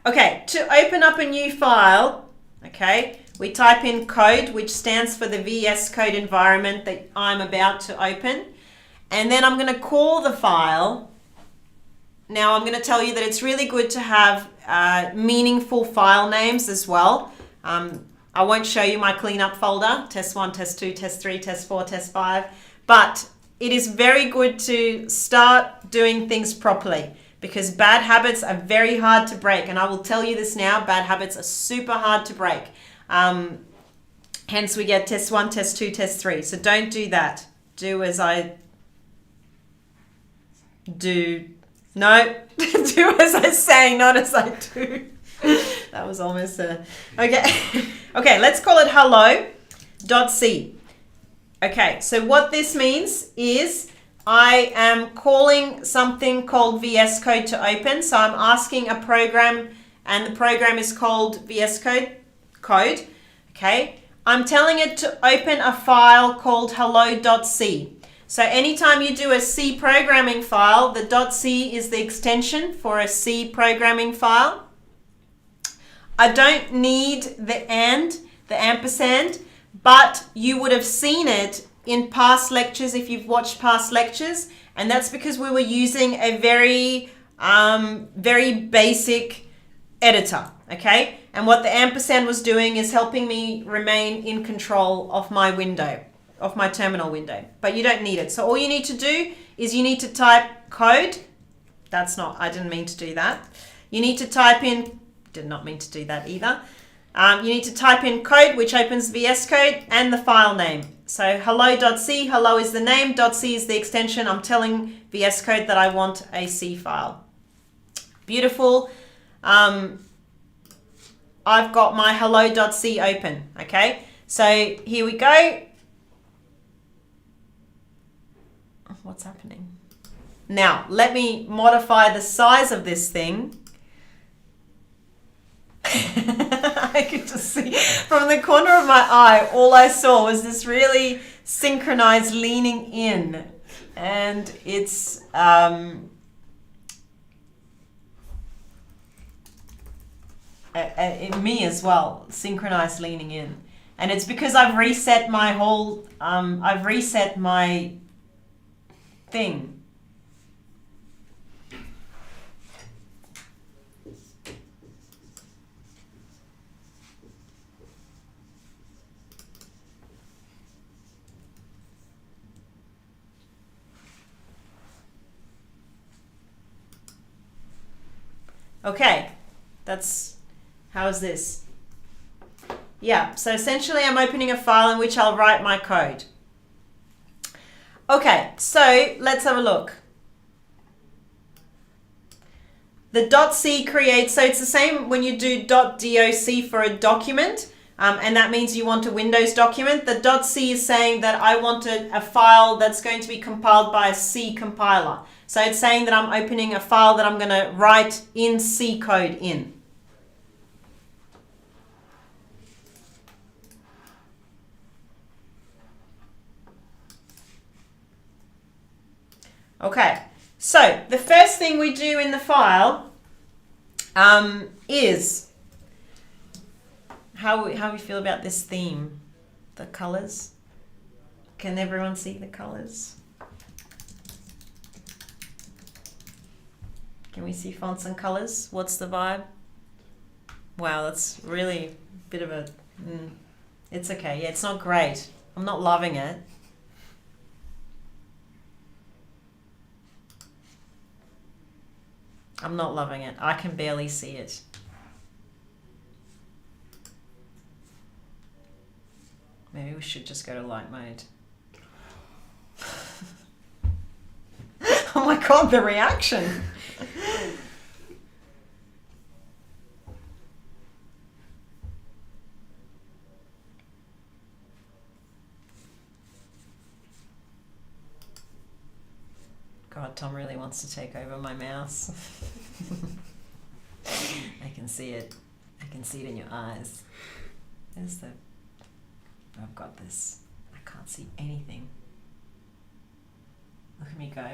Okay, to open up a new file, okay, we type in code, which stands for the VS Code environment that I'm about to open. And then I'm going to call the file. Now I'm going to tell you that it's really good to have meaningful file names as well. I won't show you my cleanup folder, test 1, test 2, test 3, test 4, test 5, but it is very good to start doing things properly, because bad habits are very hard to break. And I will tell you this now, bad habits are super hard to break. Hence we get test 1, test 2, test 3. So don't do that. Do as I do. No, do as I say, not as I do. That was almost a... Okay. Okay, let's call it hello.c. Okay, so what this means is I am calling something called VS Code to open. So I'm asking a program, and the program is called VS Code. Okay, I'm telling it to open a file called hello.c. So anytime you do a C programming file, the .c is the extension for a C programming file. I don't need the ampersand, but you would have seen it in past lectures if you've watched past lectures, and that's because we were using a very basic editor, okay? And what the ampersand was doing is helping me remain in control of my window, of my terminal window, but you don't need it. So all you need to do is you need to type code. I didn't mean to do that. You need to type in, did not mean to do that either. You need to type in code, which opens VS Code, and the file name. So hello.c, hello is the name, .c is the extension. I'm telling VS Code that I want a C file. Beautiful. I've got my hello.c open, okay? So here we go. What's happening? Now, let me modify the size of this thing. I could just see from the corner of my eye, all I saw was this really synchronized leaning in, and it's me as well, synchronized leaning in, and it's because I've reset my whole I've reset my thing. Okay, how is this? Yeah, so essentially I'm opening a file in which I'll write my code. Okay, so let's have a look. The .c creates, so it's the same when you do .doc for a document, and that means you want a Windows document. The .c is saying that I want a file that's going to be compiled by a C compiler. So it's saying that I'm opening a file that I'm going to write in C code in. Okay, so the first thing we do in the file is how we feel about this theme, the colors. Can everyone see the colors? Can we see fonts and colors? What's the vibe? Wow, that's really a bit of a... it's okay. Yeah, it's not great. I'm not loving it. I'm not loving it. I can barely see it. we should just go to light mode. Oh my God, the reaction. God, Tom really wants to take over my mouse. I can see it. I can see it in your eyes. There's the... I've got this. I can't see anything. Look at me go.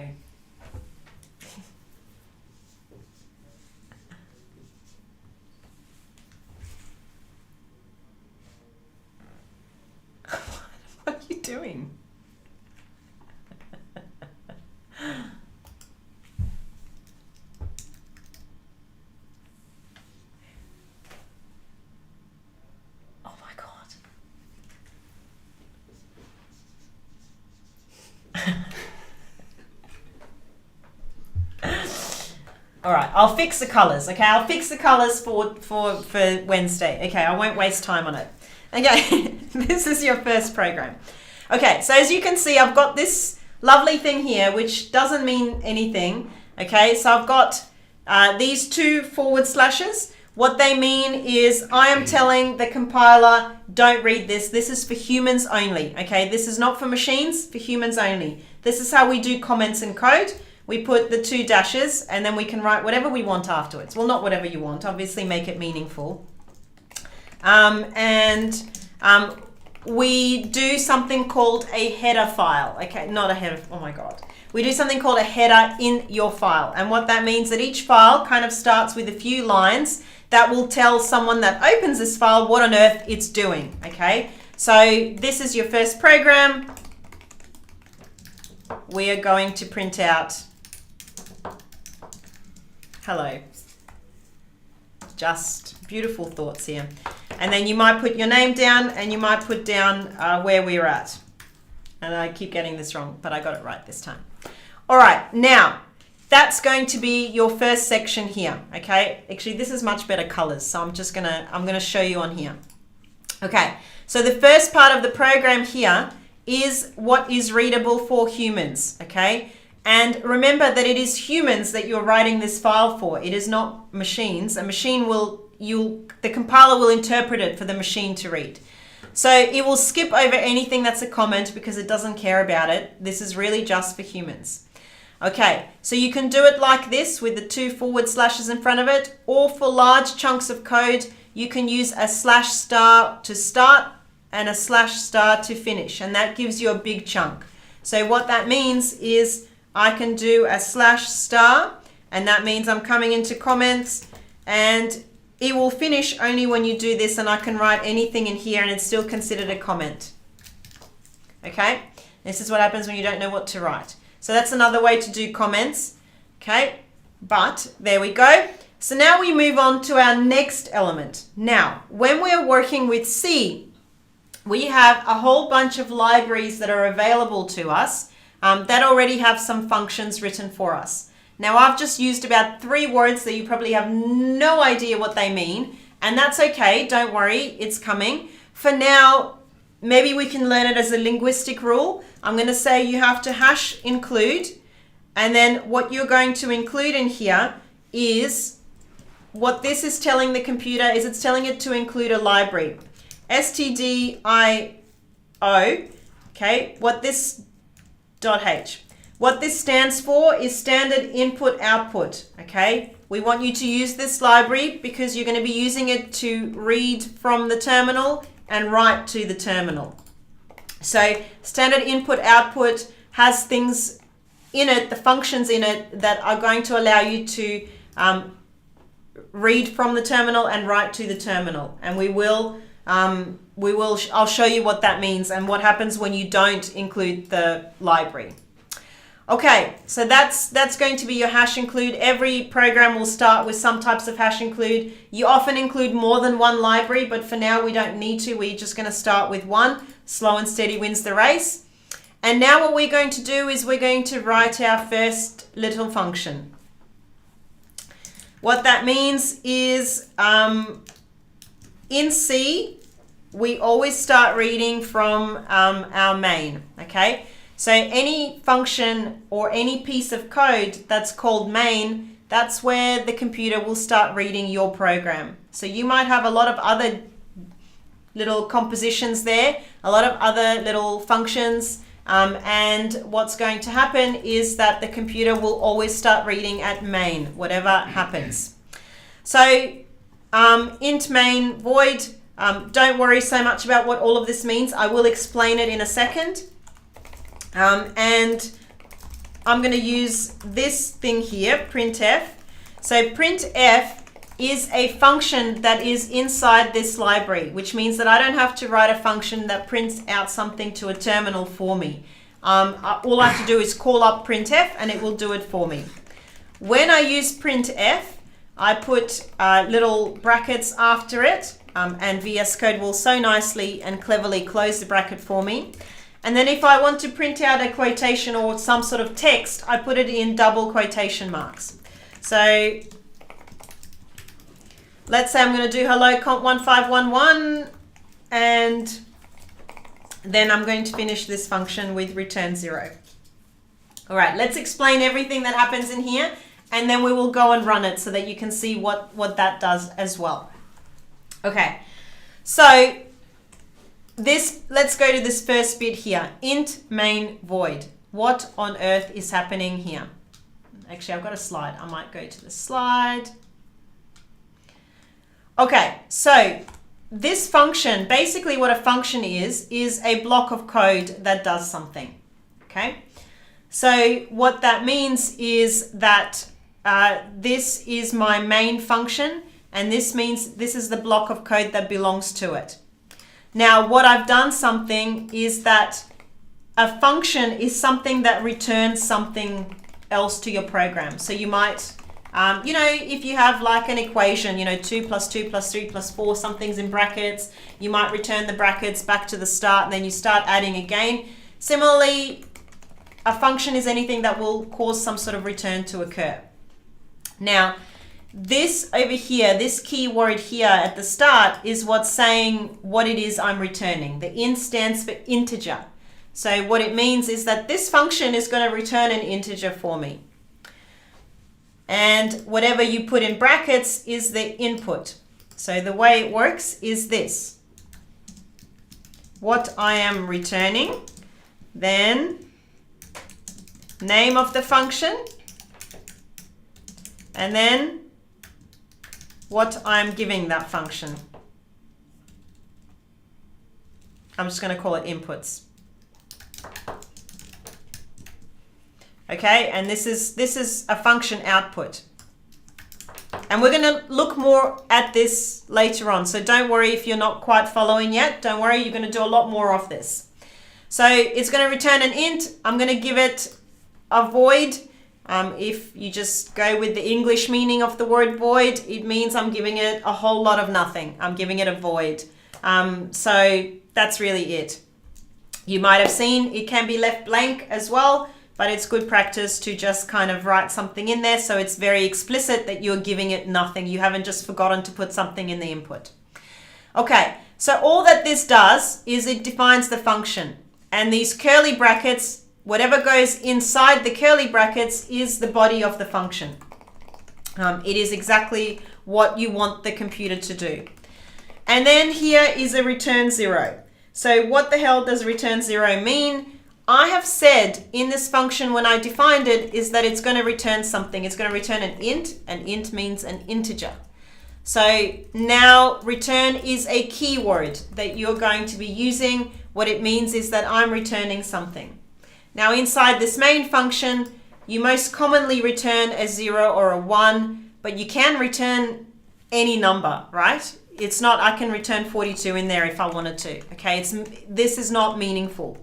What are you doing? Oh my God. All right, I'll fix the colors, okay? I'll fix the colors for Wednesday. Okay, I won't waste time on it. Okay, this is your first program. Okay, so as you can see, I've got this lovely thing here, which doesn't mean anything. Okay, so I've got these 2 forward slashes. What they mean is I am telling the compiler, don't read this. This is for humans only, okay? This is not for machines, for humans only. This is how we do comments in code. We put the 2 dashes and then we can write whatever we want afterwards. Well, not whatever you want, obviously make it meaningful. We do something called a header file. Okay, not a header, oh my God. We do something called a header in your file. And what that means that each file kind of starts with a few lines that will tell someone that opens this file what on earth it's doing, okay? So this is your first program. We are going to print out hello. Just beautiful thoughts here. And then you might put your name down and you might put down where we're at. And I keep getting this wrong, but I got it right this time. All right, now that's going to be your first section here, okay? Actually, this is much better colors, so I'm gonna show you on here. Okay, so the first part of the program here is what is readable for humans, okay? And remember that it is humans that you're writing this file for. It is not machines. A machine the compiler will interpret it for the machine to read. So it will skip over anything that's a comment because it doesn't care about it. This is really just for humans. Okay, so you can do it like this with the 2 forward slashes in front of it, or for large chunks of code, you can use a /* to start and a /* to finish, and that gives you a big chunk. So what that means is I can do a /*, and that means I'm coming into comments, and it will finish only when you do this, and I can write anything in here and it's still considered a comment. Okay, this is what happens when you don't know what to write. So that's another way to do comments. Okay, but there we go. So now we move on to our next element. Now, when we're working with C, we have a whole bunch of libraries that are available to us that already have some functions written for us. Now, I've just used about 3 words that you probably have no idea what they mean, and that's okay. Don't worry, it's coming. For now, maybe we can learn it as a linguistic rule. I'm going to say you have to #include, and then what you're going to include in here is what this is telling the computer is it's telling it to include a library. stdio, okay, what this .h. What this stands for is standard input output, okay? We want you to use this library because you're going to be using it to read from the terminal and write to the terminal. So standard input output has things in it, the functions in it that are going to allow you to read from the terminal and write to the terminal. And I'll show you what that means and what happens when you don't include the library. Okay, so that's going to be your #include. Every program will start with some types of #include. You often include more than one library, but for now we don't need to. We're just going to start with one. Slow and steady wins the race. And now what we're going to do is we're going to write our first little function. What that means is in C, we always start reading from our main, okay? So any function or any piece of code that's called main, that's where the computer will start reading your program. So you might have a lot of other little compositions there, a lot of other little functions, and what's going to happen is that the computer will always start reading at main, whatever happens. So int main void, don't worry so much about what all of this means. I will explain it in a second. And I'm going to use this thing here, printf. So printf is a function that is inside this library, which means that I don't have to write a function that prints out something to a terminal for me. All I have to do is call up printf and it will do it for me. When I use printf, I put little brackets after it, and VS Code will so nicely and cleverly close the bracket for me. And then if I want to print out a quotation or some sort of text, I put it in double quotation marks. So let's say I'm going to do hello COMP1511, and then I'm going to finish this function with return 0. All right, let's explain everything that happens in here, and then we will go and run it so that you can see what that does as well. Okay, so let's go to this first bit here, int main void. What on earth is happening here? Actually, I've got a slide. I might go to the slide. Okay, so this function, basically what a function is a block of code that does something, okay? So what that means is that this is my main function, and this means this is the block of code that belongs to it. Now, what I've done something is that a function is something that returns something else to your program. So you might, if you have like an equation, 2 plus 2 plus 3 plus 4, something's in brackets, you might return the brackets back to the start, and then you start adding again. Similarly, a function is anything that will cause some sort of return to occur. Now, this over here, this keyword here at the start is what's saying what it is I'm returning. The int stands for integer. So what it means is that this function is going to return an integer for me. And whatever you put in brackets is the input. So the way it works is this. What I am returning, then name of the function, and then what I'm giving that function. I'm just going to call it inputs. Okay, and this is a function output. And we're going to look more at this later on. So don't worry if you're not quite following yet. Don't worry, you're going to do a lot more of this. So it's going to return an int. I'm going to give it a void. If you just go with the English meaning of the word void, it means I'm giving it a whole lot of nothing. I'm giving it a void. So that's really it. You might have seen it can be left blank as well, but it's good practice to just kind of write something in there so it's very explicit that you're giving it nothing. You haven't just forgotten to put something in the input. Okay, so all that this does is it defines the function, and these curly brackets, whatever goes inside the curly brackets is the body of the function. It is exactly what you want the computer to do. And then here is a return 0. So what the hell does return 0 mean? I have said in this function when I defined it is that it's going to return something. It's going to return an int. An int means an integer. So now return is a keyword that you're going to be using. What it means is that I'm returning something. Now inside this main function, you most commonly return a 0 or a 1, but you can return any number, right? It's not, I can return 42 in there if I wanted to, okay? This is not meaningful.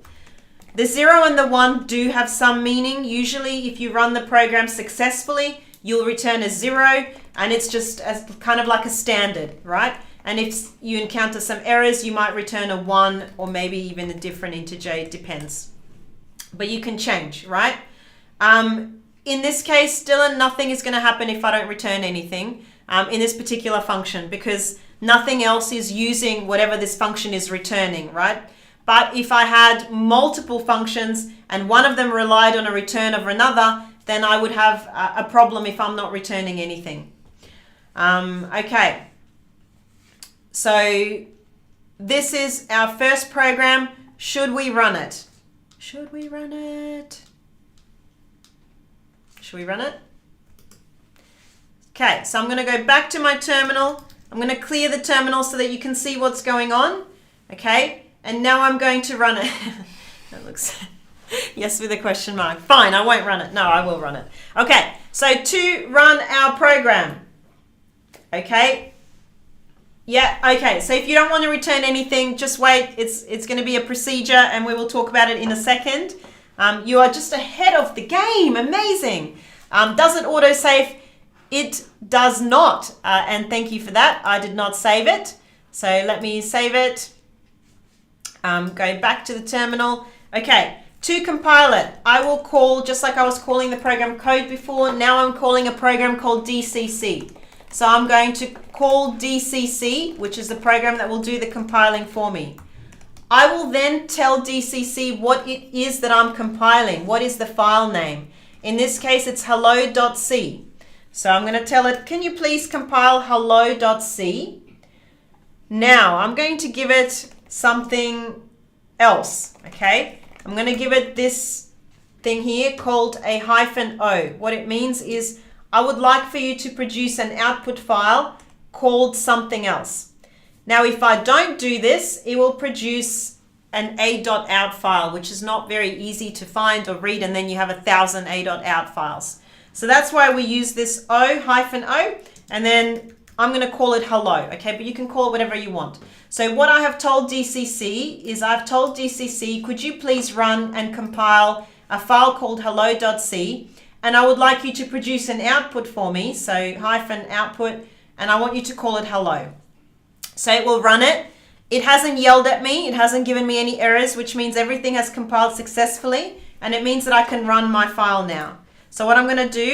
The 0 and the 1 do have some meaning. Usually if you run the program successfully, you'll return a 0, and it's just as kind of like a standard, right? And if you encounter some errors, you might return a 1 or maybe even a different integer, it depends. But you can change, right? In this case, Dylan, nothing is going to happen if I don't return anything. in this particular function because nothing else is using whatever this function is returning, right? But if I had multiple functions and one of them relied on a return of another, then I would have a problem if I'm not returning anything. Okay, so this is our first program. Should we run it? Should we run it? Should we run it? Okay, so I'm going to go back to my terminal. I'm going to clear the terminal so that you can see what's going on. Okay, and now I'm going to run it. That looks... Yes, with a question mark. Fine, I won't run it. No, I will run it. Okay, so to run our program. Okay. Yeah, okay. So if you don't want to return anything, just wait. It's going to be a procedure and we will talk about it in a second. You are just ahead of the game. Amazing. Does it autosave? It does not. And thank you for that. I did not save it. So let me save it. Go back to the terminal. Okay. To compile it, I will call, just like I was calling the program code before, now I'm calling a program called DCC. So I'm going to call DCC, which is the program that will do the compiling for me. I will then tell DCC what it is that I'm compiling. What is the file name? In this case, it's hello.c. So I'm going to tell it, can you please compile hello.c? Now I'm going to give it something else, okay? I'm going to give it this thing here called a -o. What it means is I would like for you to produce an output file called something else. Now, if I don't do this, it will produce an a.out file, which is not very easy to find or read, and then you have 1,000 a.out files. So that's why we use this -o, and then I'm going to call it hello, okay? But you can call it whatever you want. So what I have told DCC is I've told DCC, could you please run and compile a file called hello.c, and I would like you to produce an output for me, so -output, and I want you to call it hello. So it will run it. It hasn't yelled at me. It hasn't given me any errors, which means everything has compiled successfully, and it means that I can run my file now. So what I'm going to do,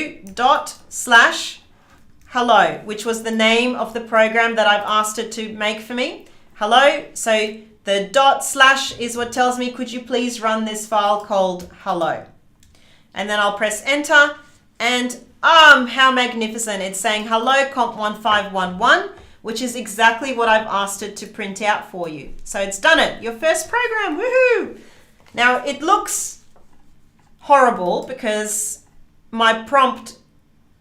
/hello, which was the name of the program that I've asked it to make for me. Hello. So the // is what tells me, could you please run this file called hello? And then I'll press enter, and how magnificent. It's saying hello COMP1511, which is exactly what I've asked it to print out for you. So it's done it. Your first program. Woohoo! Now it looks horrible because my prompt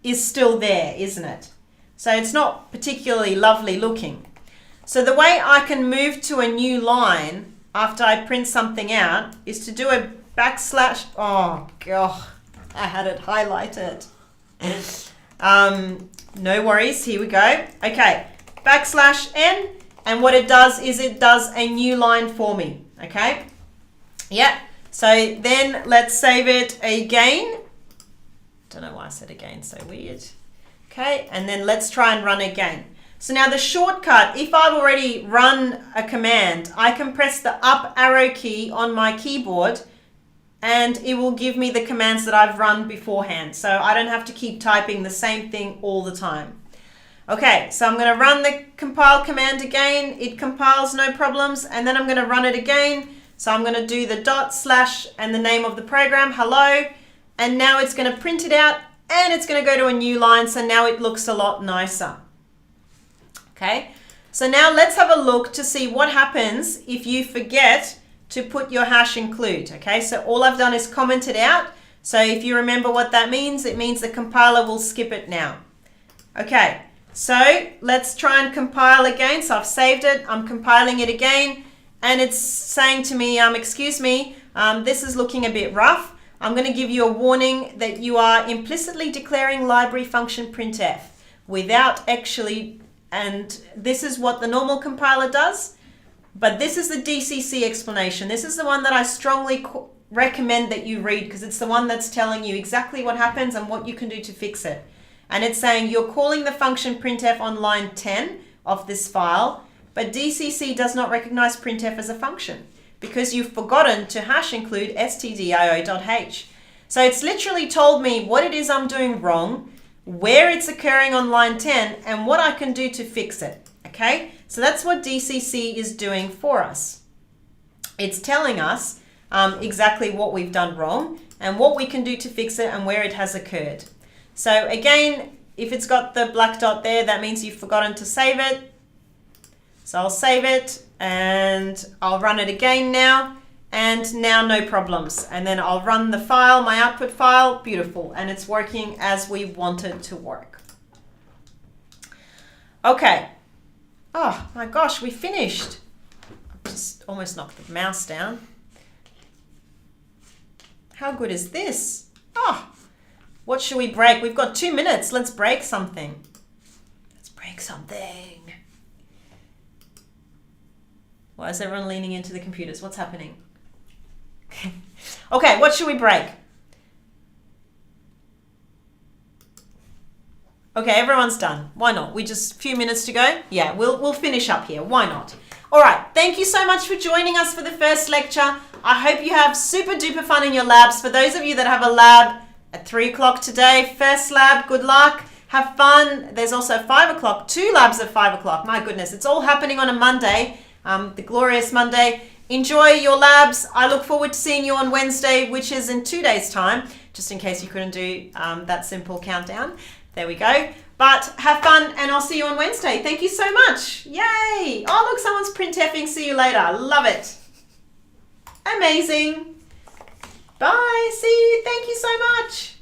is still there, isn't it? So it's not particularly lovely looking. So the way I can move to a new line after I print something out is to do a /. Oh, God, I had it highlighted. No worries, here we go. Okay, /n, and what it does is it does a new line for me, okay? Yeah, so then let's save it again. Don't know why I said again, so weird. Okay, and then let's try and run again. So now the shortcut, if I've already run a command, I can press the up arrow key on my keyboard and it will give me the commands that I've run beforehand. So I don't have to keep typing the same thing all the time. Okay, so I'm going to run the compile command again. It compiles, no problems. And then I'm going to run it again. So I'm going to do the // and the name of the program, hello. And now it's going to print it out and it's going to go to a new line. So now it looks a lot nicer. Okay, so now let's have a look to see what happens if you forget to put your #include. Okay, so all I've done is comment it out. So if you remember what that means, it means the compiler will skip it now. Okay, so let's try and compile again. So I've saved it, I'm compiling it again, and it's saying to me, excuse me, this is looking a bit rough. I'm going to give you a warning that you are implicitly declaring library function printf without actually. And this is what the normal compiler does, but this is the DCC explanation. This is the one that I strongly recommend that you read because it's the one that's telling you exactly what happens and what you can do to fix it. And it's saying you're calling the function printf on line 10 of this file, but DCC does not recognize printf as a function because you've forgotten to #include stdio.h. So it's literally told me what it is I'm doing wrong, where it's occurring on line 10, and what I can do to fix it. Okay, so that's what DCC is doing for us. It's telling us exactly what we've done wrong and what we can do to fix it and where it has occurred. So again, if it's got the black dot there, that means you've forgotten to save it. So I'll save it and I'll run it again now, and now no problems. And then I'll run the file, my output file, beautiful, and it's working as we want it to work. Okay. Oh my gosh, we finished. I just almost knocked the mouse down. How good is this? Oh, what should we break? We've got 2 minutes. Let's break something. Let's break something. Why is everyone leaning into the computers? What's happening? Okay, what should we break? Okay, everyone's done. Why not? We just a few minutes to go. Yeah, we'll finish up here. Why not? All right. Thank you so much for joining us for the first lecture. I hope you have super duper fun in your labs. For those of you that have a lab at 3 o'clock today, first lab, good luck. Have fun. There's also 5 o'clock, 2 labs at 5 o'clock. My goodness, it's all happening on a Monday, the glorious Monday. Enjoy your labs. I look forward to seeing you on Wednesday, which is in 2 days' time, just in case you couldn't do that simple countdown. There we go. But have fun, and I'll see you on Wednesday. Thank you so much. Yay. Oh, look, someone's printfing. See you later. Love it. Amazing. Bye. See you. Thank you so much.